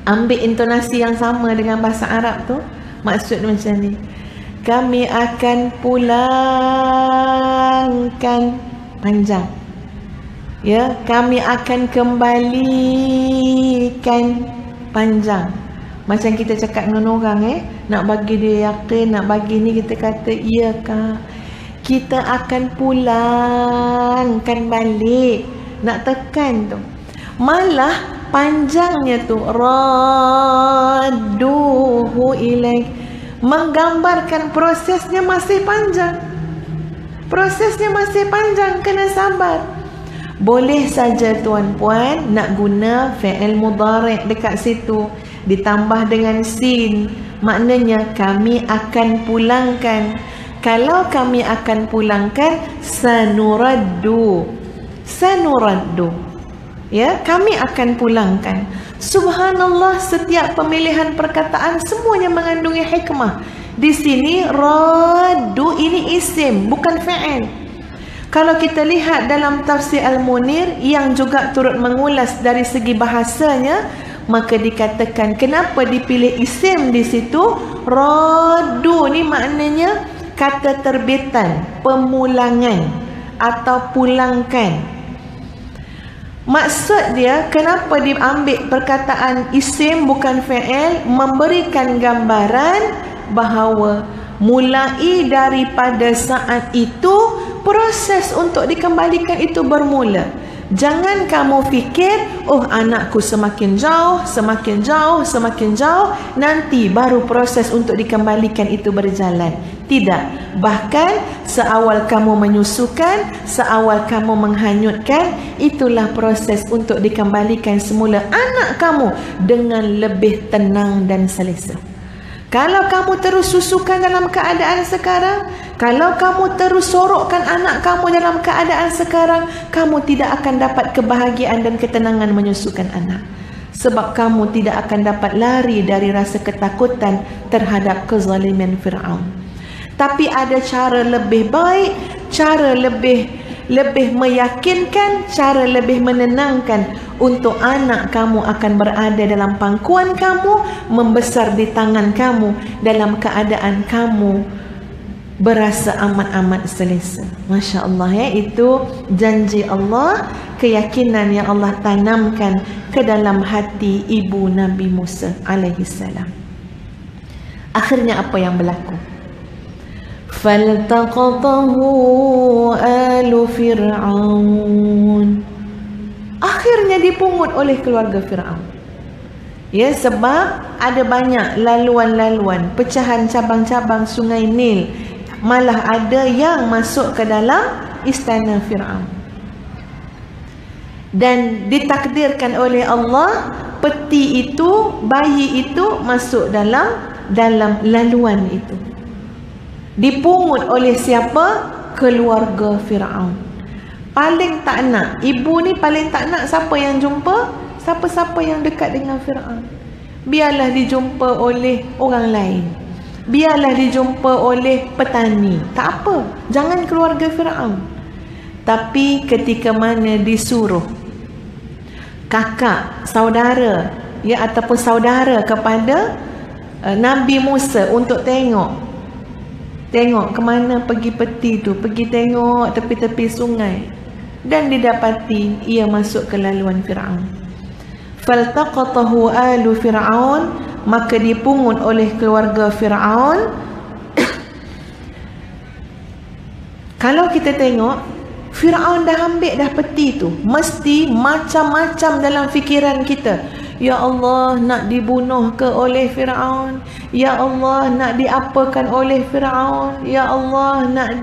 ambil intonasi yang sama dengan bahasa Arab tu, maksud macam ni. Kami akan pulangkan, panjang. Ya, kami akan kembalikan, panjang. Macam kita cakap dengan orang nak bagi dia yakin, nak bagi ni, kita kata iya kak, kita akan pulangkan balik. Nak tekan tu, malah panjangnya tu, radduhu ilaik, menggambarkan prosesnya masih panjang. Prosesnya masih panjang, kena sabar. Boleh saja tuan-puan nak guna fi'il mudhari' dekat situ, ditambah dengan sin, maknanya kami akan pulangkan. Kalau kami akan pulangkan, sanuraddu, ya, kami akan pulangkan. Subhanallah, setiap pemilihan perkataan semuanya mengandungi hikmah. Di sini raddu ini isim, bukan fa'il. Kalau kita lihat dalam tafsir Al-Munir yang juga turut mengulas dari segi bahasanya, maka dikatakan kenapa dipilih isim di situ. Raddu ni maknanya kata terbitan, pemulangan atau pulangkan. Maksud dia kenapa diambil perkataan isim bukan fa'il, memberikan gambaran bahawa Mulai daripada saat itu, proses untuk dikembalikan itu bermula. Jangan kamu fikir, oh anakku semakin jauh, semakin jauh, semakin jauh, nanti baru proses untuk dikembalikan itu berjalan. Tidak. Bahkan seawal kamu menyusukan, seawal kamu menghanyutkan, itulah proses untuk dikembalikan semula anak kamu dengan lebih tenang dan selesa. Kalau kamu terus susukan dalam keadaan sekarang, kalau kamu terus sorokkan anak kamu dalam keadaan sekarang, kamu tidak akan dapat kebahagiaan dan ketenangan menyusukan anak. Sebab kamu tidak akan dapat lari dari rasa ketakutan terhadap kezaliman Fir'aun. Tapi ada cara lebih baik, cara lebih meyakinkan, cara lebih menenangkan untuk anak kamu akan berada dalam pangkuan kamu, membesar di tangan kamu dalam keadaan kamu berasa amat-amat selesa. Masya Allah ya, itu janji Allah, keyakinan yang Allah tanamkan ke dalam hati ibu Nabi Musa alaihissalam. Akhirnya apa yang berlaku? Faltaqatahu alu Fir'aun. Akhirnya dipungut oleh keluarga Fir'aun. Ya, sebab ada banyak laluan-laluan, pecahan cabang-cabang sungai Nil. Malah ada yang masuk ke dalam istana Fir'aun. Dan ditakdirkan oleh Allah, peti itu, bayi itu masuk dalam laluan itu. Dipungut oleh siapa? Keluarga Fir'aun. Paling tak nak, ibu ni paling tak nak siapa yang jumpa, siapa-siapa yang dekat dengan Fir'aun. Biarlah dijumpa oleh orang lain, biarlah dijumpa oleh petani, tak apa, jangan keluarga Fir'aun. Tapi ketika mana disuruh kakak, saudara, ya, ataupun saudara kepada Nabi Musa untuk tengok ke mana pergi peti tu, pergi tengok tepi-tepi sungai, dan didapati ia masuk ke laluan Fir'aun. Faltaqatahu alu Fir'aun, maka dipungut oleh keluarga Fir'aun. Kalau kita tengok, Fir'aun dah ambil dah peti tu, mesti macam-macam dalam fikiran kita. Ya Allah, nak dibunuh ke oleh Fir'aun? Ya Allah, nak diapakan oleh Fir'aun? Ya Allah, nak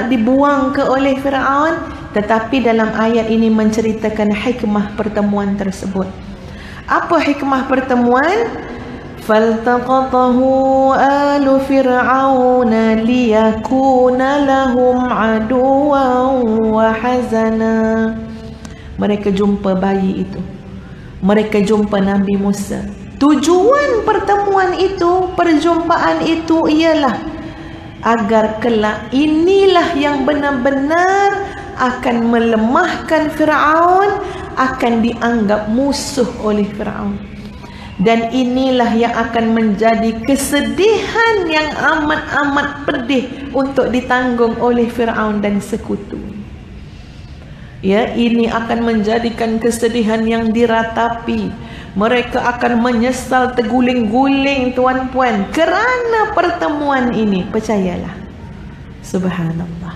dibuang ke oleh Fir'aun? Tetapi dalam ayat ini menceritakan hikmah pertemuan tersebut. Apa hikmah pertemuan? Faltaqatahu alu Fir'aun liyakuna lahum aduwan wa hazana. Mereka jumpa bayi itu, mereka jumpa Nabi Musa. Tujuan pertemuan itu, perjumpaan itu ialah agar kelak inilah yang benar-benar akan melemahkan Fir'aun, akan dianggap musuh oleh Fir'aun. Dan inilah yang akan menjadi kesedihan yang amat-amat pedih untuk ditanggung oleh Fir'aun dan sekutu. Ya, ini akan menjadikan kesedihan yang diratapi. Mereka akan menyesal terguling-guling, tuan-puan, kerana pertemuan ini. Percayalah, subhanallah,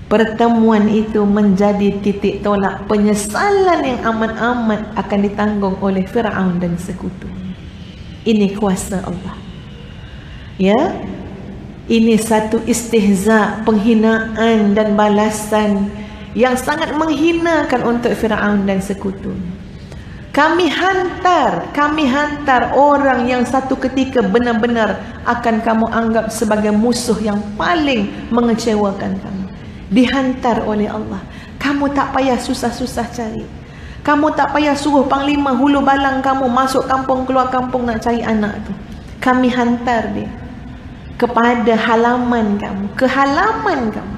pertemuan itu menjadi titik tolak penyesalan yang amat-amat akan ditanggung oleh Fir'aun dan sekutu. Ini kuasa Allah. Ya, ini satu istihza, penghinaan dan balasan yang sangat menghinakan untuk Fir'aun dan sekutunya. Kami hantar orang yang satu ketika benar-benar akan kamu anggap sebagai musuh yang paling mengecewakan kamu. Dihantar oleh Allah. Kamu tak payah susah-susah cari. Kamu tak payah suruh panglima hulu balang kamu masuk kampung keluar kampung nak cari anak tu. Kami hantar dia kepada halaman kamu, ke halaman kamu.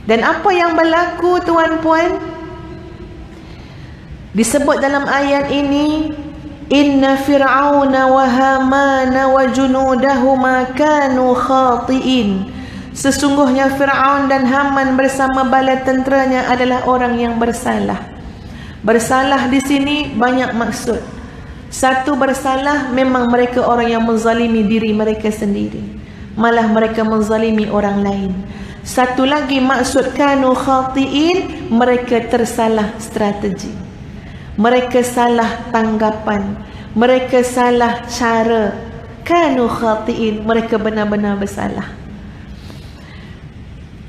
Dan apa yang berlaku, tuan-puan? Disebut dalam ayat ini, inna fir'auna wa hamana wa junudahuma kanu khati'in. Sesungguhnya Fir'aun dan Haman bersama bala tenteranya adalah orang yang bersalah. Bersalah di sini banyak maksud. Satu, bersalah memang mereka orang yang menzalimi diri mereka sendiri. malah mereka menzalimi orang lain. Satu lagi maksud kanu khati'in, mereka tersalah strategi, mereka salah tanggapan, mereka salah cara. Kanu khati'in, mereka benar-benar bersalah.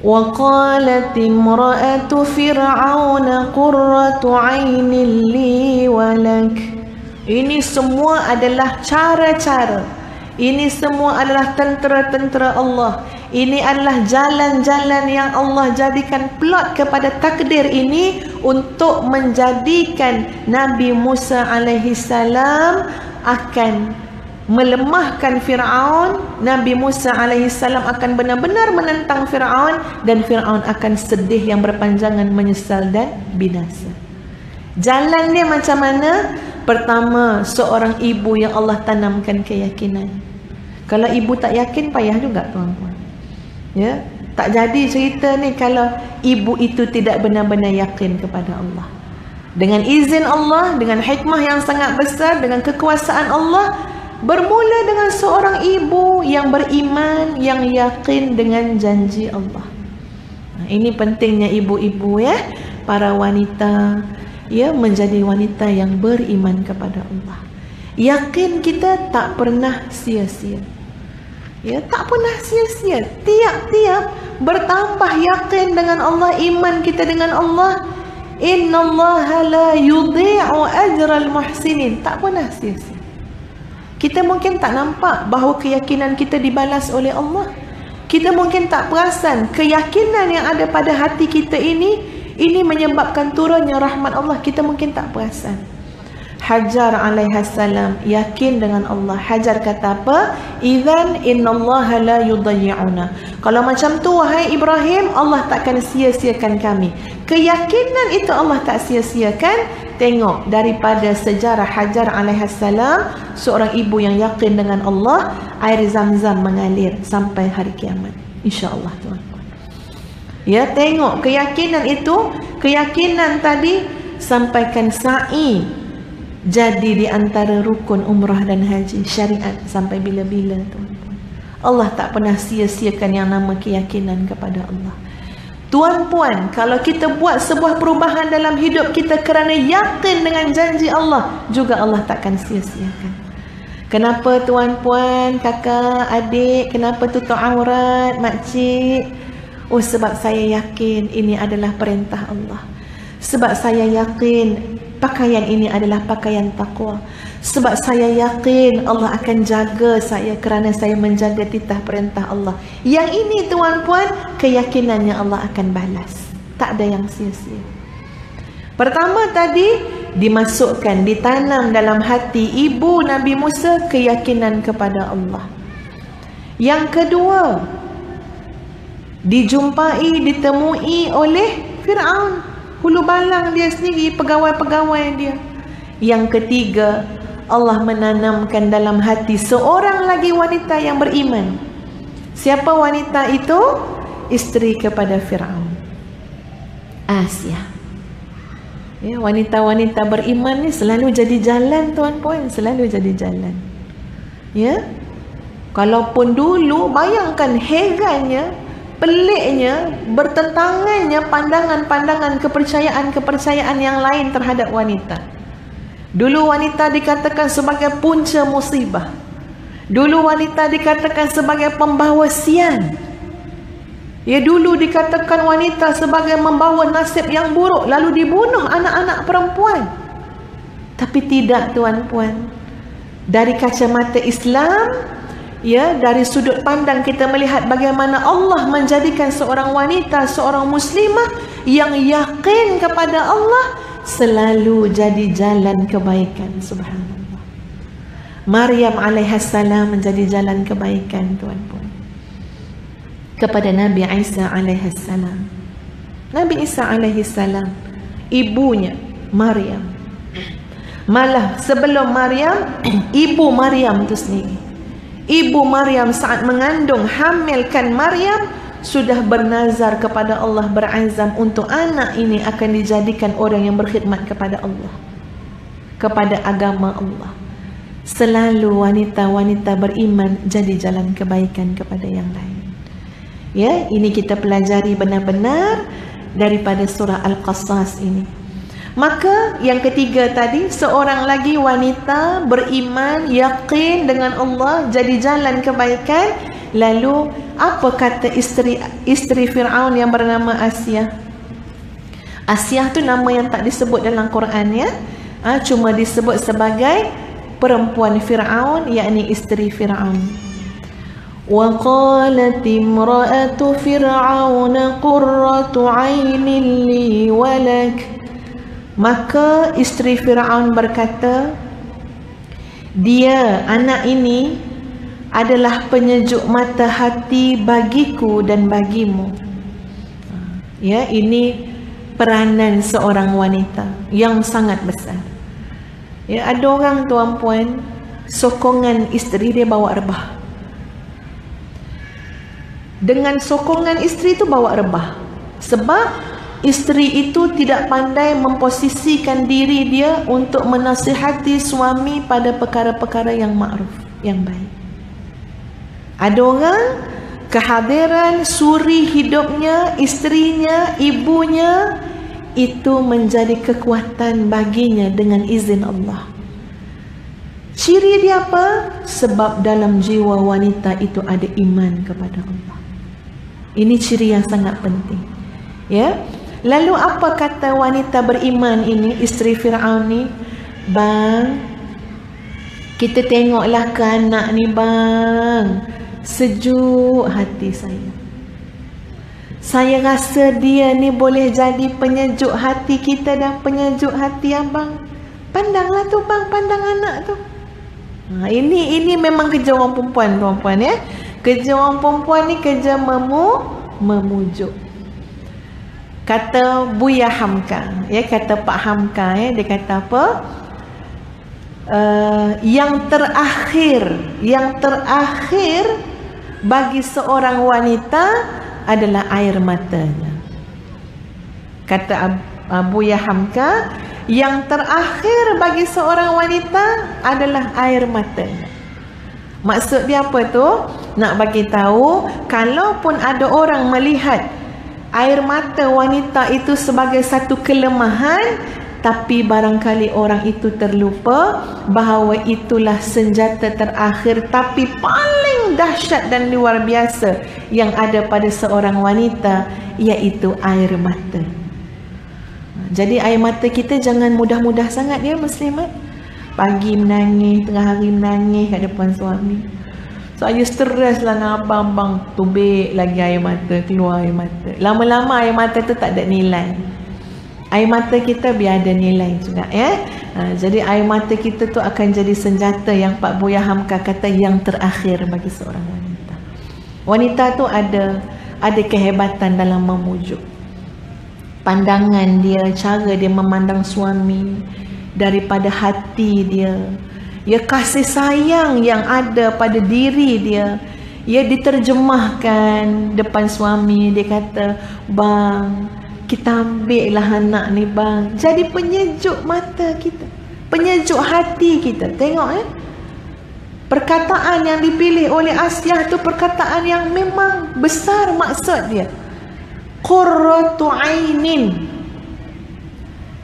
Wa qalat imra'atu fir'auna qurratu 'ainin li wa lak. Ini semua adalah cara-cara, ini semua adalah tentera-tentera Allah. Ini adalah jalan-jalan yang Allah jadikan plot kepada takdir ini untuk menjadikan Nabi Musa alaihi salam akan melemahkan Fir'aun. Nabi Musa alaihi salam akan benar-benar menentang Fir'aun, dan Fir'aun akan sedih yang berpanjangan, menyesal dan binasa. Jalan dia macam mana? Pertama, seorang ibu yang Allah tanamkan keyakinan. Kalau ibu tak yakin, payah juga tuan-tuan. Ya, tak jadi cerita ni kalau ibu itu tidak benar-benar yakin kepada Allah. Dengan izin Allah, dengan hikmah yang sangat besar, dengan kekuasaan Allah, bermula dengan seorang ibu yang beriman, yang yakin dengan janji Allah. Ini pentingnya ibu-ibu ya, para wanita ya, menjadi wanita yang beriman kepada Allah. Yakin kita tak pernah sia-sia. Ya, tak pernah sia-sia. Tiap-tiap bertambah yakin dengan Allah, iman kita dengan Allah. Innallaha la yudhi'u ajral muhsinin. Tak pernah sia-sia. Kita mungkin tak nampak bahawa keyakinan kita dibalas oleh Allah. Kita mungkin tak perasan keyakinan yang ada pada hati kita ini menyebabkan turunnya rahmat Allah. Kita mungkin tak perasan. Hajar alaihissalam yakin dengan Allah. Hajar kata apa? Idzan innallaha la yudayyi'una. Kalau macam tu wahai Ibrahim, Allah takkan sia-siakan kami. Keyakinan itu Allah tak sia-siakan. Tengok daripada sejarah Hajar alaihissalam, seorang ibu yang yakin dengan Allah, air Zam-Zam mengalir sampai hari kiamat, insya-Allah tuan-tuan. Ya, tengok keyakinan itu, keyakinan tadi sampaikan sa'i jadi di antara rukun umrah dan haji syariat sampai bila-bila tuan-tuan. Allah tak pernah sia-siakan yang nama keyakinan kepada Allah. Tuan-puan, kalau kita buat sebuah perubahan dalam hidup kita kerana yakin dengan janji Allah, juga Allah takkan sia-siakan. Kenapa tuan-puan, kakak, adik, kenapa tutup aurat, makcik? Oh, sebab saya yakin ini adalah perintah Allah. Sebab saya yakin pakaian ini adalah pakaian taqwa. Sebab saya yakin Allah akan jaga saya kerana saya menjaga titah perintah Allah. Yang ini tuan-puan, keyakinannya Allah akan balas. Tak ada yang sia-sia. Pertama tadi, dimasukkan, ditanam dalam hati ibu Nabi Musa keyakinan kepada Allah. Yang kedua, dijumpai, ditemui oleh Fir'aun, hulu balang dia sendiri, pegawai-pegawai dia. Yang ketiga, Allah menanamkan dalam hati seorang lagi wanita yang beriman. Siapa wanita itu? Isteri kepada Fir'aun, Asia. Ya, wanita-wanita beriman ni selalu jadi jalan tuan-puan, selalu jadi jalan. Ya, kalaupun dulu, bayangkan herannya, peliknya, bertentangannya pandangan-pandangan, kepercayaan-kepercayaan yang lain terhadap wanita. Dulu wanita dikatakan sebagai punca musibah. Dulu wanita dikatakan sebagai pembawa sial. Ya, dulu dikatakan wanita sebagai membawa nasib yang buruk, lalu dibunuh anak-anak perempuan. Tapi tidak tuan-puan. Dari kacamata Islam, ya, dari sudut pandang kita melihat bagaimana Allah menjadikan seorang wanita, seorang muslimah yang yakin kepada Allah, selalu jadi jalan kebaikan. Subhanallah. Maryam alaihissalam menjadi jalan kebaikan tuan-puan kepada Nabi Isa alaihissalam. Nabi Isa alaihissalam, ibunya Maryam, malah sebelum Maryam, ibu Maryam itu sendiri, ibu Maryam saat mengandung, hamilkan Maryam, sudah bernazar kepada Allah, berazam untuk anak ini akan dijadikan orang yang berkhidmat kepada Allah, kepada agama Allah. Selalu wanita-wanita beriman jadi jalan kebaikan kepada yang lain. Ya, ini kita pelajari benar-benar daripada surah Al-Qasas ini. Maka yang ketiga tadi, seorang lagi wanita beriman, yakin dengan Allah, jadi jalan kebaikan. Lalu apa kata isteri Fir'aun yang bernama Asiyah? Asiyah tu nama yang tak disebut dalam Quran, ya. Cuma disebut sebagai perempuan Fir'aun, yakni isteri Fir'aun. Wa qalat imra'atu fir'aun qurratu 'ainin li wa lak. Maka isteri Fir'aun berkata, dia, anak ini adalah penyejuk mata hati bagiku dan bagimu. Ya, ini peranan seorang wanita yang sangat besar. Ya, ada orang tuan-puan, sokongan isteri dia bawa rebah. Dengan sokongan isteri itu bawa rebah. Sebab isteri itu tidak pandai memposisikan diri dia untuk menasihati suami pada perkara-perkara yang makruf, yang baik. Ada orang kehadiran suri hidupnya, isterinya, ibunya, itu menjadi kekuatan baginya dengan izin Allah. Ciri dia apa? Sebab dalam jiwa wanita itu ada iman kepada Allah. Ini ciri yang sangat penting. Ya. Lalu apa kata wanita beriman ini, isteri Fir'aun ni? Bang, kita tengoklah ke anak ni bang. Sejuk hati saya. Saya rasa dia ni boleh jadi penyejuk hati kita dan penyejuk hati abang. Pandanglah tu bang, pandang anak tu. Ini memang kerja orang perempuan, tuan-puan, ya. Kerja orang perempuan ni kerja memujuk. Kata Buya Hamka, ya, kata Pak Hamka, ya, dia kata apa? Yang terakhir bagi seorang wanita adalah air matanya. Kata Buya Hamka, yang terakhir bagi seorang wanita adalah air matanya. Maksud dia apa tu? Nak bagi tahu, kalaupun ada orang melihat air mata wanita itu sebagai satu kelemahan, tapi barangkali orang itu terlupa bahawa itulah senjata terakhir tapi paling dahsyat dan luar biasa yang ada pada seorang wanita, iaitu air mata. Jadi air mata kita jangan mudah-mudah sangat, ya muslimat. Pagi menangis, tengah hari menangis kat depan suami. Saya stres lah dengan abang-abang, tubik lagi air mata, keluar air mata. Lama-lama air mata tu tak ada nilai. Air mata kita biar ada nilai juga, ya. Jadi air mata kita tu akan jadi senjata yang Pak Buya Hamka kata yang terakhir bagi seorang wanita. Wanita tu ada kehebatan dalam memujuk. Pandangan dia, cara dia memandang suami, daripada hati dia, ya, kasih sayang yang ada pada diri dia, ya, diterjemahkan depan suami. Dia kata, bang, kita ambil lah anak ni bang, jadi penyejuk mata kita, penyejuk hati kita. Tengok, perkataan yang dipilih oleh Asiyah tu perkataan yang memang besar maksud dia. Qurratu ainin.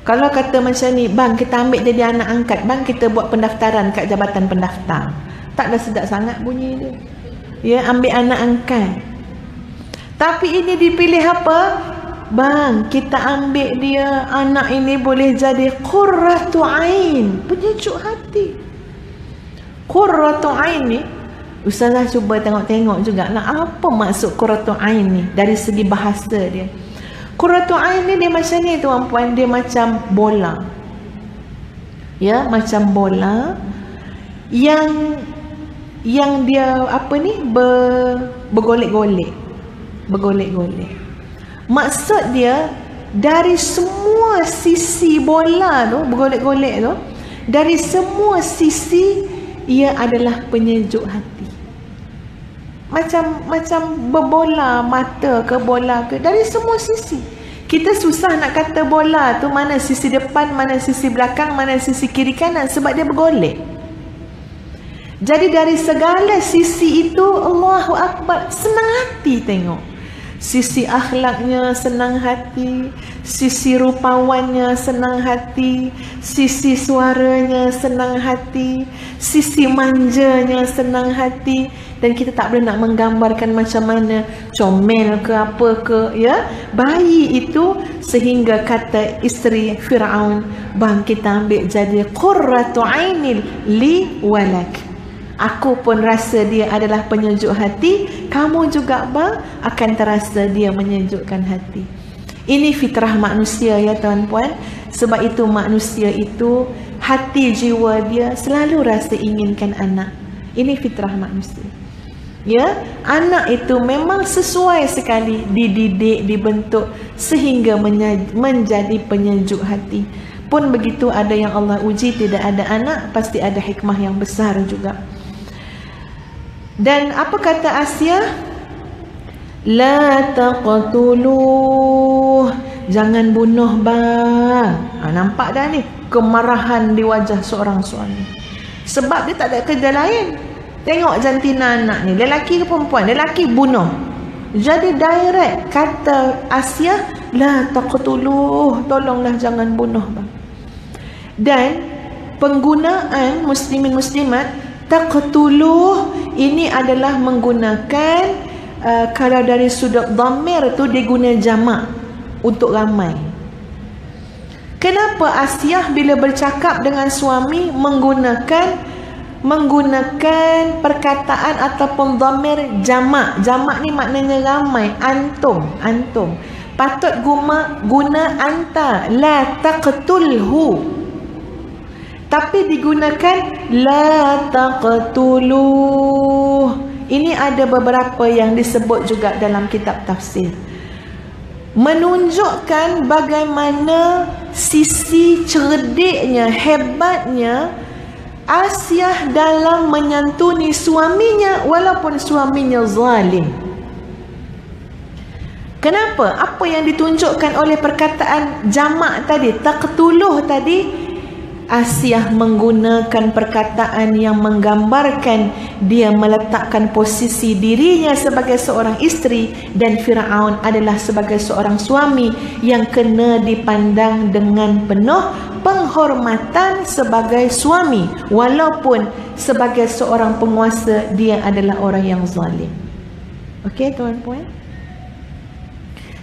Kalau kata macam ni, bang, kita ambil jadi anak angkat, bang, kita buat pendaftaran kat jabatan pendaftar, tak ada sedap sangat bunyi dia. Ya, ambil anak angkat. Tapi ini dipilih apa? Bang, kita ambil dia, anak ini boleh jadi qurratu ain, penyejuk hati. Qurratu ain ni, Ustazah cuba tengok-tengok juga lah apa maksud qurratu ain ni dari segi bahasa dia. Qurratu ain ni dia macam ni tuan-puan, dia macam bola. Ya, macam bola yang dia apa ni bergolek-golek. Bergolek-golek. Maksud dia dari semua sisi bola tu, bergolek-golek tu, dari semua sisi ia adalah penyejuk hati. Macam berbola mata ke bola ke, dari semua sisi. Kita susah nak kata bola tu mana sisi depan, mana sisi belakang, mana sisi kiri kanan, sebab dia bergolek. Jadi dari segala sisi itu, Allahu Akbar, senang hati tengok. Sisi akhlaknya senang hati, sisi rupawannya senang hati, sisi suaranya senang hati, sisi manjanya senang hati. Dan kita tak boleh nak menggambarkan macam mana comel ke apa ke, ya. Bayi itu sehingga kata isteri Fir'aun, bang kita ambil jadi qurratu ainil li walak. Aku pun rasa dia adalah penyejuk hati, kamu juga bang akan terasa dia menyejukkan hati. Ini fitrah manusia ya tuan-puan. Sebab itu manusia itu hati jiwa dia selalu rasa inginkan anak. Ini fitrah manusia. Ya, anak itu memang sesuai sekali dididik, dibentuk sehingga menjadi penyejuk hati. Pun begitu ada yang Allah uji tidak ada anak, pasti ada hikmah yang besar juga. Dan apa kata Asia? La taqtuluh, jangan bunuh bang. Nampak dah ni kemarahan di wajah seorang suami. Sebab dia tak ada kerja lain. Tengok jantina anak ni, lelaki ke perempuan? Lelaki bunuh. Jadi direct kata Asia, la taqtuluh, tolonglah jangan bunuh bang. Dan penggunaan muslimin muslimat taqtuluh ini adalah menggunakan kalau dari sudut dhamir tu dia guna jamak untuk ramai. Kenapa Asia bila bercakap dengan suami menggunakan perkataan ataupun dhamir jamak? Jamak ni maknanya ramai, antum. Patut guna anta, la taqtulhu. Tapi digunakan la taqtuluh. Ini ada beberapa yang disebut juga dalam kitab tafsir, menunjukkan bagaimana sisi cerdiknya, hebatnya Asia dalam menyantuni suaminya walaupun suaminya zalim. Kenapa? Apa yang ditunjukkan oleh perkataan jamak tadi, taqtuluh tadi? Asia menggunakan perkataan yang menggambarkan dia meletakkan posisi dirinya sebagai seorang isteri dan Fir'aun adalah sebagai seorang suami yang kena dipandang dengan penuh penghormatan sebagai suami, walaupun sebagai seorang penguasa dia adalah orang yang zalim. Okey tuan-puan?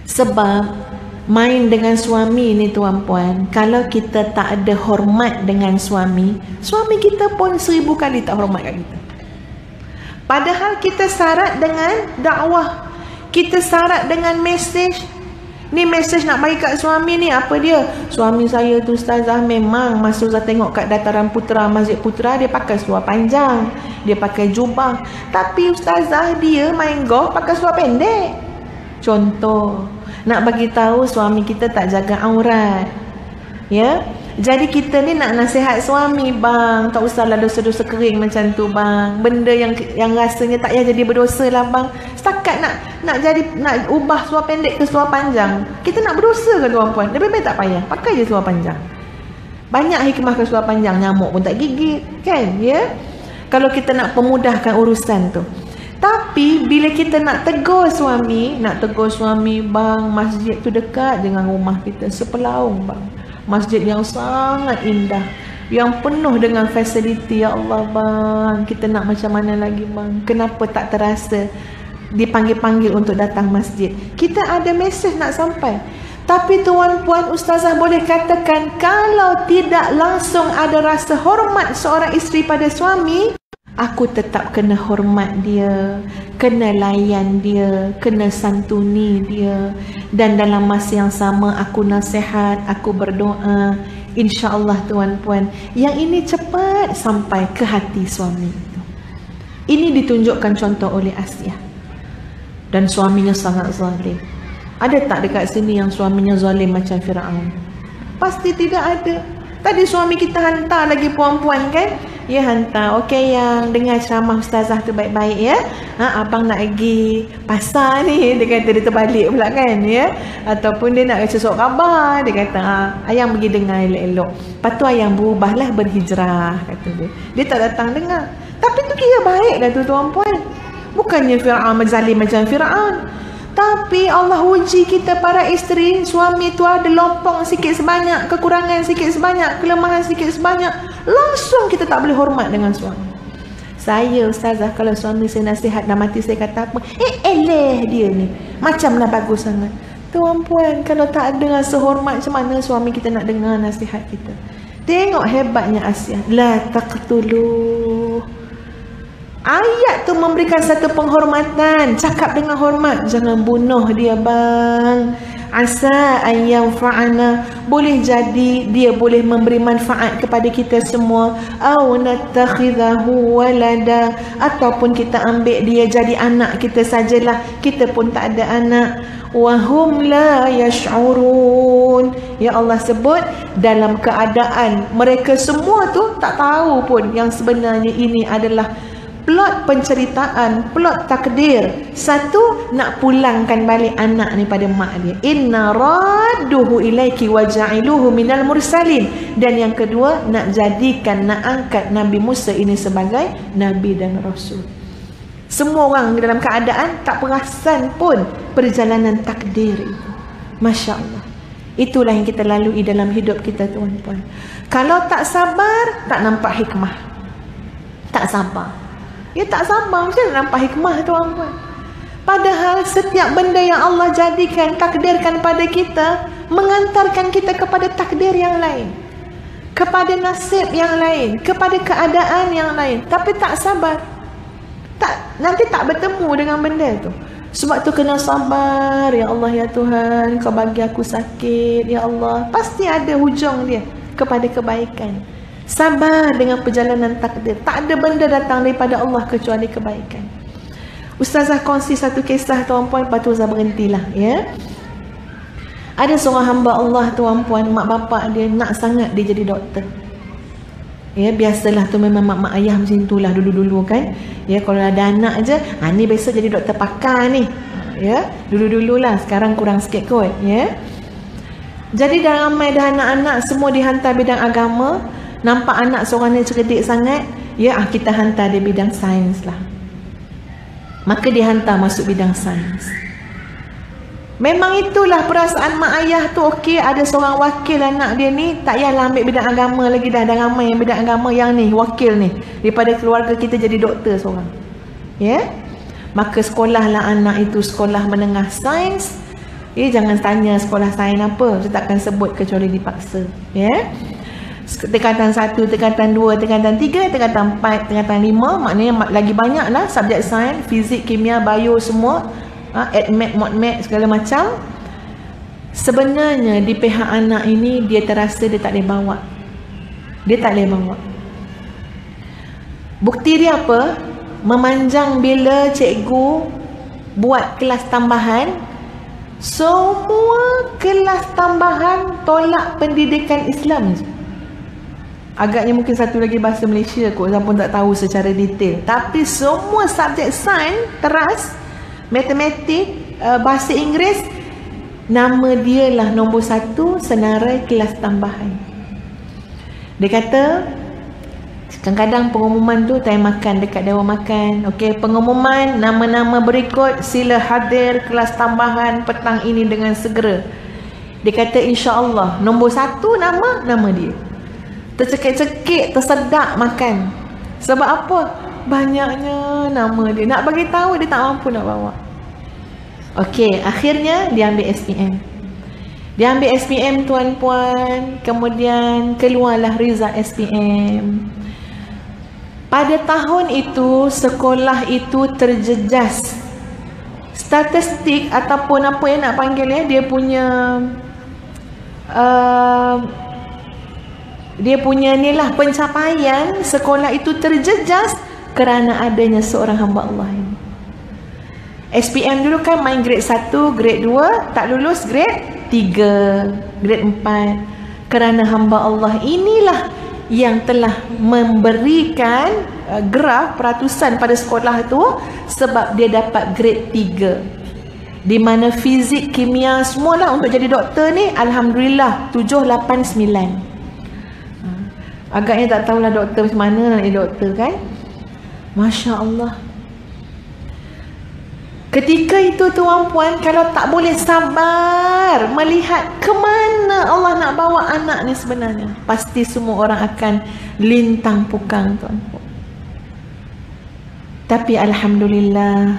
Sebab main dengan suami ni tuan-puan, kalau kita tak ada hormat dengan suami, suami kita pun 1000 kali tak hormat kat kita. Padahal kita syarat dengan dakwah, kita syarat dengan mesej. Ni mesej nak bagi kat suami ni apa dia? Suami saya tu ustazah memang masa ustazah tengok kat Dataran Putra, Masjid Putra, dia pakai seluar panjang, dia pakai jubah. Tapi ustazah dia main golf pakai seluar pendek. Contoh, nak bagi tahu suami kita tak jaga aurat. Ya. Jadi kita ni nak nasihat suami, bang, tak usahlah dosa-dosa kering macam tu bang. Benda yang rasanya tak payah jadi berdosa lah bang. Setakat nak ubah seluar pendek ke seluar panjang, kita nak berdosa ke tuan-puan? Lebih baik tak payah, pakai je seluar panjang. Banyak hikmah ke seluar panjang, nyamuk pun tak gigit, kan? Ya. Kalau kita nak pemudahkan urusan tu. Tapi bila kita nak tegur suami, bang, masjid tu dekat dengan rumah kita, sepelaung bang. Masjid yang sangat indah, yang penuh dengan fasiliti, ya Allah bang. Kita nak macam mana lagi bang? Kenapa tak terasa dipanggil-panggil untuk datang masjid? Kita ada mesej nak sampai. Tapi tuan-puan, ustazah boleh katakan, kalau tidak langsung ada rasa hormat seorang isteri pada suami, aku tetap kena hormat dia, kena layan dia, kena santuni dia. Dan dalam masa yang sama aku nasihat, aku berdoa. InsyaAllah tuan-puan, yang ini cepat sampai ke hati suami itu. Ini ditunjukkan contoh oleh Asia. Dan suaminya sangat zalim. Ada tak dekat sini yang suaminya zalim macam Fir'aun? Pasti tidak ada. Tadi suami kita hantar lagi puan-puan kan? Ya hantar. Okey yang dengar ceramah ustazah tu baik-baik ya. Abang nak pergi pasar ni. Dia kata dia terbalik pula kan ya. Ataupun dia nak sesok khabar. Dia kata ayang pergi dengar elok-elok. Lepas tu ayang berubahlah berhijrah kata dia. Dia tak datang dengar. Tapi tu kira baik dah tu tuan-puan. Bukannya Fir'aun zalim macam Fir'aun. Tapi Allah uji kita para isteri, suami tu ada lompong sikit sebanyak, kekurangan sikit sebanyak, kelemahan sikit sebanyak, langsung kita tak boleh hormat dengan suami. Saya ustazah, kalau suami saya nasihat dalam hati saya kata apa, eleh dia ni, macamlah bagus sangat. Tuan-puan, kalau tak ada rasa hormat, macam mana suami kita nak dengar nasihat kita? Tengok hebatnya Asia. La taqtulu. Ayat tu memberikan satu penghormatan. Cakap dengan hormat. Jangan bunuh dia bang. Asa an yanfa'ana. Boleh jadi dia boleh memberi manfaat kepada kita semua. Aw natakhidahu walada. Ataupun kita ambil dia jadi anak kita sajalah. Kita pun tak ada anak. Wahum la yash'urun. Ya Allah sebut dalam keadaan mereka semua tu tak tahu pun yang sebenarnya ini adalah plot penceritaan, plot takdir. Satu, nak pulangkan balik anak ni pada mak dia. Inna radduhu ilaiki wa ja'iluhu minal mursalin. Dan yang kedua, nak jadikan, nak angkat Nabi Musa ini sebagai Nabi dan Rasul. Semua orang dalam keadaan tak perasan pun perjalanan takdir itu. Masya Allah. Itulah yang kita lalui dalam hidup kita tuan-tuan. Kalau tak sabar, tak nampak hikmah. Tak sabar. Ya tak sabar, macam mana nampak hikmah tuan-tuan? Padahal setiap benda yang Allah jadikan, takdirkan pada kita, mengantarkan kita kepada takdir yang lain, kepada nasib yang lain, kepada keadaan yang lain. Tapi tak sabar, nanti tak bertemu dengan benda tu. Sebab tu kena sabar. Ya Allah, ya Tuhan, Kau bagi aku sakit, ya Allah. Pasti ada hujung dia kepada kebaikan. Sabar dengan perjalanan takdir. Tak ada benda datang daripada Allah kecuali kebaikan. Ustazah kongsi satu kisah tuan-puan, lepas tu Ustazah berhentilah ya. Ada seorang hamba Allah tuan-puan, mak bapak dia nak sangat dia jadi doktor. Ya, biasalah tu memang mak ayah macam itulah dulu-dulu kan. Ya, kalau ada anak je, ni besok jadi doktor pakar ni. Ya, dulu-dululah, sekarang kurang sikit kot ya. Jadi dah ramai dah anak-anak semua dihantar bidang agama. Nampak anak seorang ni cerdik sangat, ya kita hantar dia bidang sains lah. Maka dihantar masuk bidang sains. Memang itulah perasaan mak ayah tu. Okey, ada seorang wakil anak dia ni, tak payahlah ambil bidang agama lagi dah. Dah ramai yang bidang agama, yang ni wakil ni daripada keluarga kita jadi doktor seorang. Ya, maka sekolahlah anak itu sekolah menengah sains. Jangan tanya sekolah sains apa, saya takkan sebut kecuali dipaksa. Ya, tingkatan 1, tingkatan 2, tingkatan 3, tingkatan 4, tingkatan 5. Maknanya lagi banyak lah subjek sains, fizik, kimia, bio semua, admat, modmat, segala macam. Sebenarnya di pihak anak ini dia terasa dia tak boleh bawa. Dia tak boleh bawa. Bukti dia apa? Memanjang bila cikgu buat kelas tambahan, semua kelas tambahan tolak pendidikan Islam je. Agaknya mungkin satu lagi bahasa Malaysia kot, saya pun tak tahu secara detail. Tapi semua subjek sains, teras, matematik, bahasa Inggeris, nama dia lah nombor 1 senarai kelas tambahan. Dia kata kadang-kadang pengumuman tu time makan dekat dewan makan. Okey, pengumuman nama-nama berikut, sila hadir kelas tambahan petang ini dengan segera. Dia kata insya-Allah nombor 1 nama dia. Tercekik-cekik, tersedak makan. Sebab apa? Banyaknya nama dia. Nak bagi tahu dia tak mampu nak bawa. Okey, akhirnya dia ambil SPM. Dia ambil SPM tuan-puan, kemudian keluarlah result SPM. Pada tahun itu sekolah itu terjejas. Statistik ataupun apa yang nak panggil dia punya ni lah pencapaian sekolah itu terjejas kerana adanya seorang hamba Allah ini. SPM dulu kan main grade 1, grade 2, tak lulus grade 3, grade 4. Kerana hamba Allah inilah yang telah memberikan graf peratusan pada sekolah itu, sebab dia dapat grade 3. Di mana fizik, kimia semualah untuk jadi doktor ni alhamdulillah 7, 8, 9. Agaknya tak tahulah doktor macam mana nak jadi doktor kan. Masya Allah. Ketika itu tuan-puan, kalau tak boleh sabar melihat ke mana Allah nak bawa anak ni sebenarnya, pasti semua orang akan lintang pukang tuan-puan. Tapi Alhamdulillah,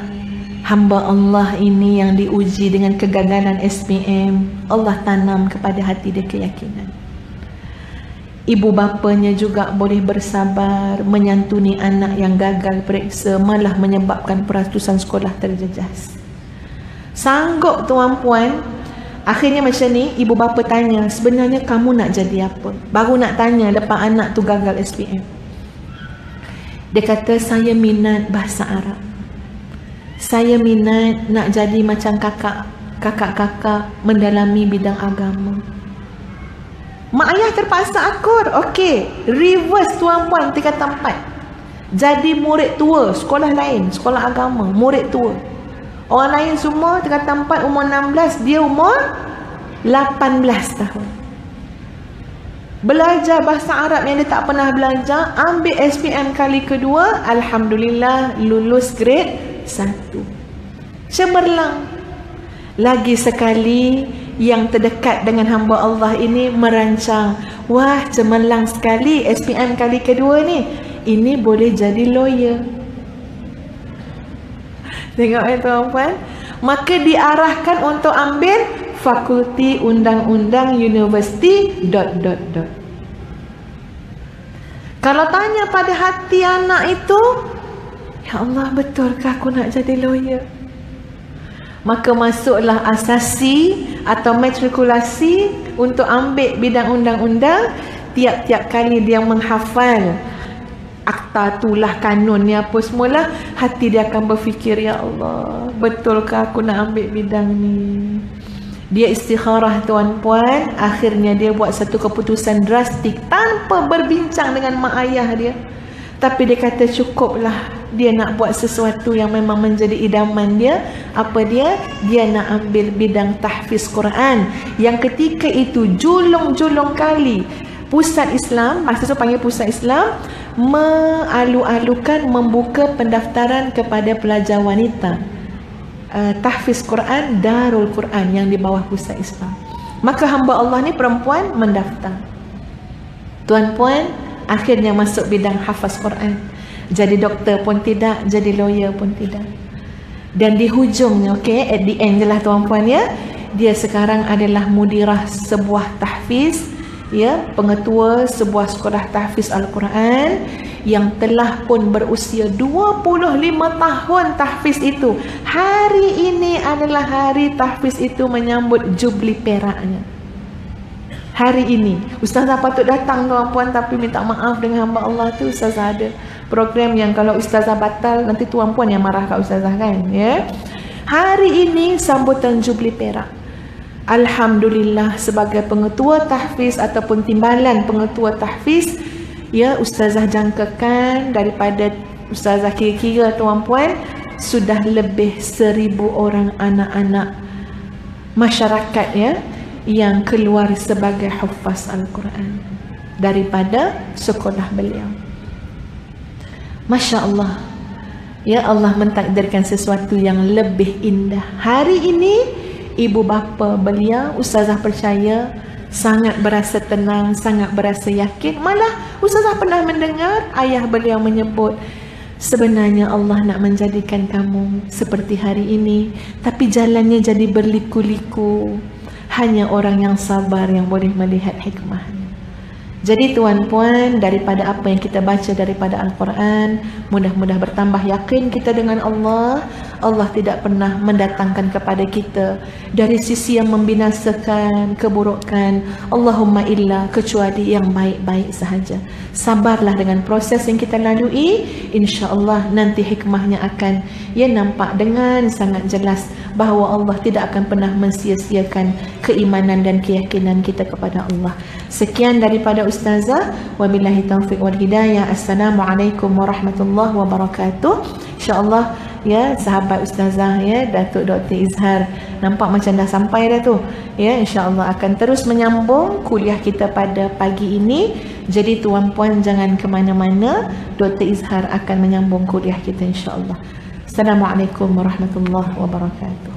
hamba Allah ini yang diuji dengan kegagalan SPM, Allah tanam kepada hati dia keyakinan. Ibu bapanya juga boleh bersabar menyantuni anak yang gagal periksa, malah menyebabkan peratusan sekolah terjejas. Sanggup tuan-puan. Akhirnya macam ni, ibu bapa tanya, sebenarnya kamu nak jadi apa? Baru nak tanya lepas anak tu gagal SPM. Dia kata, saya minat bahasa Arab. Saya minat nak jadi macam kakak-kakak mendalami bidang agama. Mak ayah terpaksa akur. Okey, reverse tuan-puan, tingkatan 4. Jadi murid tua, sekolah lain, sekolah agama, murid tua. Orang lain semua tingkatan 4 umur 16, dia umur 18 tahun. Belajar bahasa Arab yang dia tak pernah belajar, ambil SPM kali kedua, Alhamdulillah lulus grade 1. Cemerlang. Lagi sekali yang terdekat dengan hamba Allah ini merancang, wah cemerlang sekali SPM kali kedua ni, ini boleh jadi lawyer. Tengok tuan-puan. Maka diarahkan untuk ambil Fakulti Undang-Undang Universiti ... Kalau tanya pada hati anak itu, ya Allah, betulkah aku nak jadi lawyer? Maka masuklah asasi atau matrikulasi untuk ambil bidang undang-undang. Tiap-tiap kali dia menghafal akta tulah kanunnya apa semula, hati dia akan berfikir, ya Allah, betulkah aku nak ambil bidang ni? Dia istikharah tuan-puan. Akhirnya dia buat satu keputusan drastik tanpa berbincang dengan mak ayah dia. Tapi dia kata cukuplah, dia nak buat sesuatu yang memang menjadi idaman dia. Apa dia? Dia nak ambil bidang tahfiz Quran. Yang ketika itu julung-julung kali Pusat Islam, masa itu panggil Pusat Islam, mengalu-alukan membuka pendaftaran kepada pelajar wanita tahfiz Quran Darul Quran yang di bawah Pusat Islam. Maka hamba Allah ni perempuan mendaftar. Tuan-puan, akhirnya masuk bidang hafaz Quran. Jadi doktor pun tidak, jadi lawyer pun tidak. Dan di hujungnya, okay, at the end je lah tuan-puan ya, dia sekarang adalah mudirah sebuah tahfiz, ya, pengetua sebuah sekolah tahfiz Al-Quran yang telah pun berusia 25 tahun tahfiz itu. Hari ini adalah hari tahfiz itu menyambut jubli peraknya. Hari ini Ustazah patut datang tuan-puan, tapi minta maaf dengan hamba Allah tu, Ustazah ada program yang kalau Ustazah batal nanti tuan-puan yang marah kat Ustazah kan, ya. Hari ini sambutan jubli perak. Alhamdulillah, sebagai pengetua tahfiz ataupun timbalan pengetua tahfiz, ya, Ustazah jangkakan daripada Ustazah kira-kira tuan-puan sudah lebih 1000 orang anak-anak masyarakat, ya, yang keluar sebagai hufaz Al-Quran daripada sekolah beliau. Masya Allah, ya, Allah mentakdirkan sesuatu yang lebih indah. Hari ini ibu bapa beliau, Ustazah percaya, sangat berasa tenang, sangat berasa yakin. Malah Ustazah pernah mendengar ayah beliau menyebut, sebenarnya Allah nak menjadikan kamu seperti hari ini, tapi jalannya jadi berliku-liku. Hanya orang yang sabar yang boleh melihat hikmahnya. Jadi tuan-puan, daripada apa yang kita baca daripada Al-Quran, mudah-mudah bertambah yakin kita dengan Allah. Allah tidak pernah mendatangkan kepada kita dari sisi yang membinasakan, keburukan, Allahumma illa, kecuali yang baik-baik sahaja. Sabarlah dengan proses yang kita lalui, insya-Allah nanti hikmahnya akan nampak dengan sangat jelas bahawa Allah tidak akan pernah mensia-siakan keimanan dan keyakinan kita kepada Allah. Sekian daripada Ustazah, wabillahi taufiq wal hidayah. Assalamualaikum warahmatullahi wabarakatuh. InsyaAllah, ya, sahabat Ustazah, ya, Datuk Dr. Izhar, nampak macam dah sampai dah tu, ya. InsyaAllah akan terus menyambung kuliah kita pada pagi ini Jadi tuan-puan jangan ke mana-mana, Dr. Izhar akan menyambung kuliah kita insya-Allah. Assalamualaikum warahmatullahi wabarakatuh.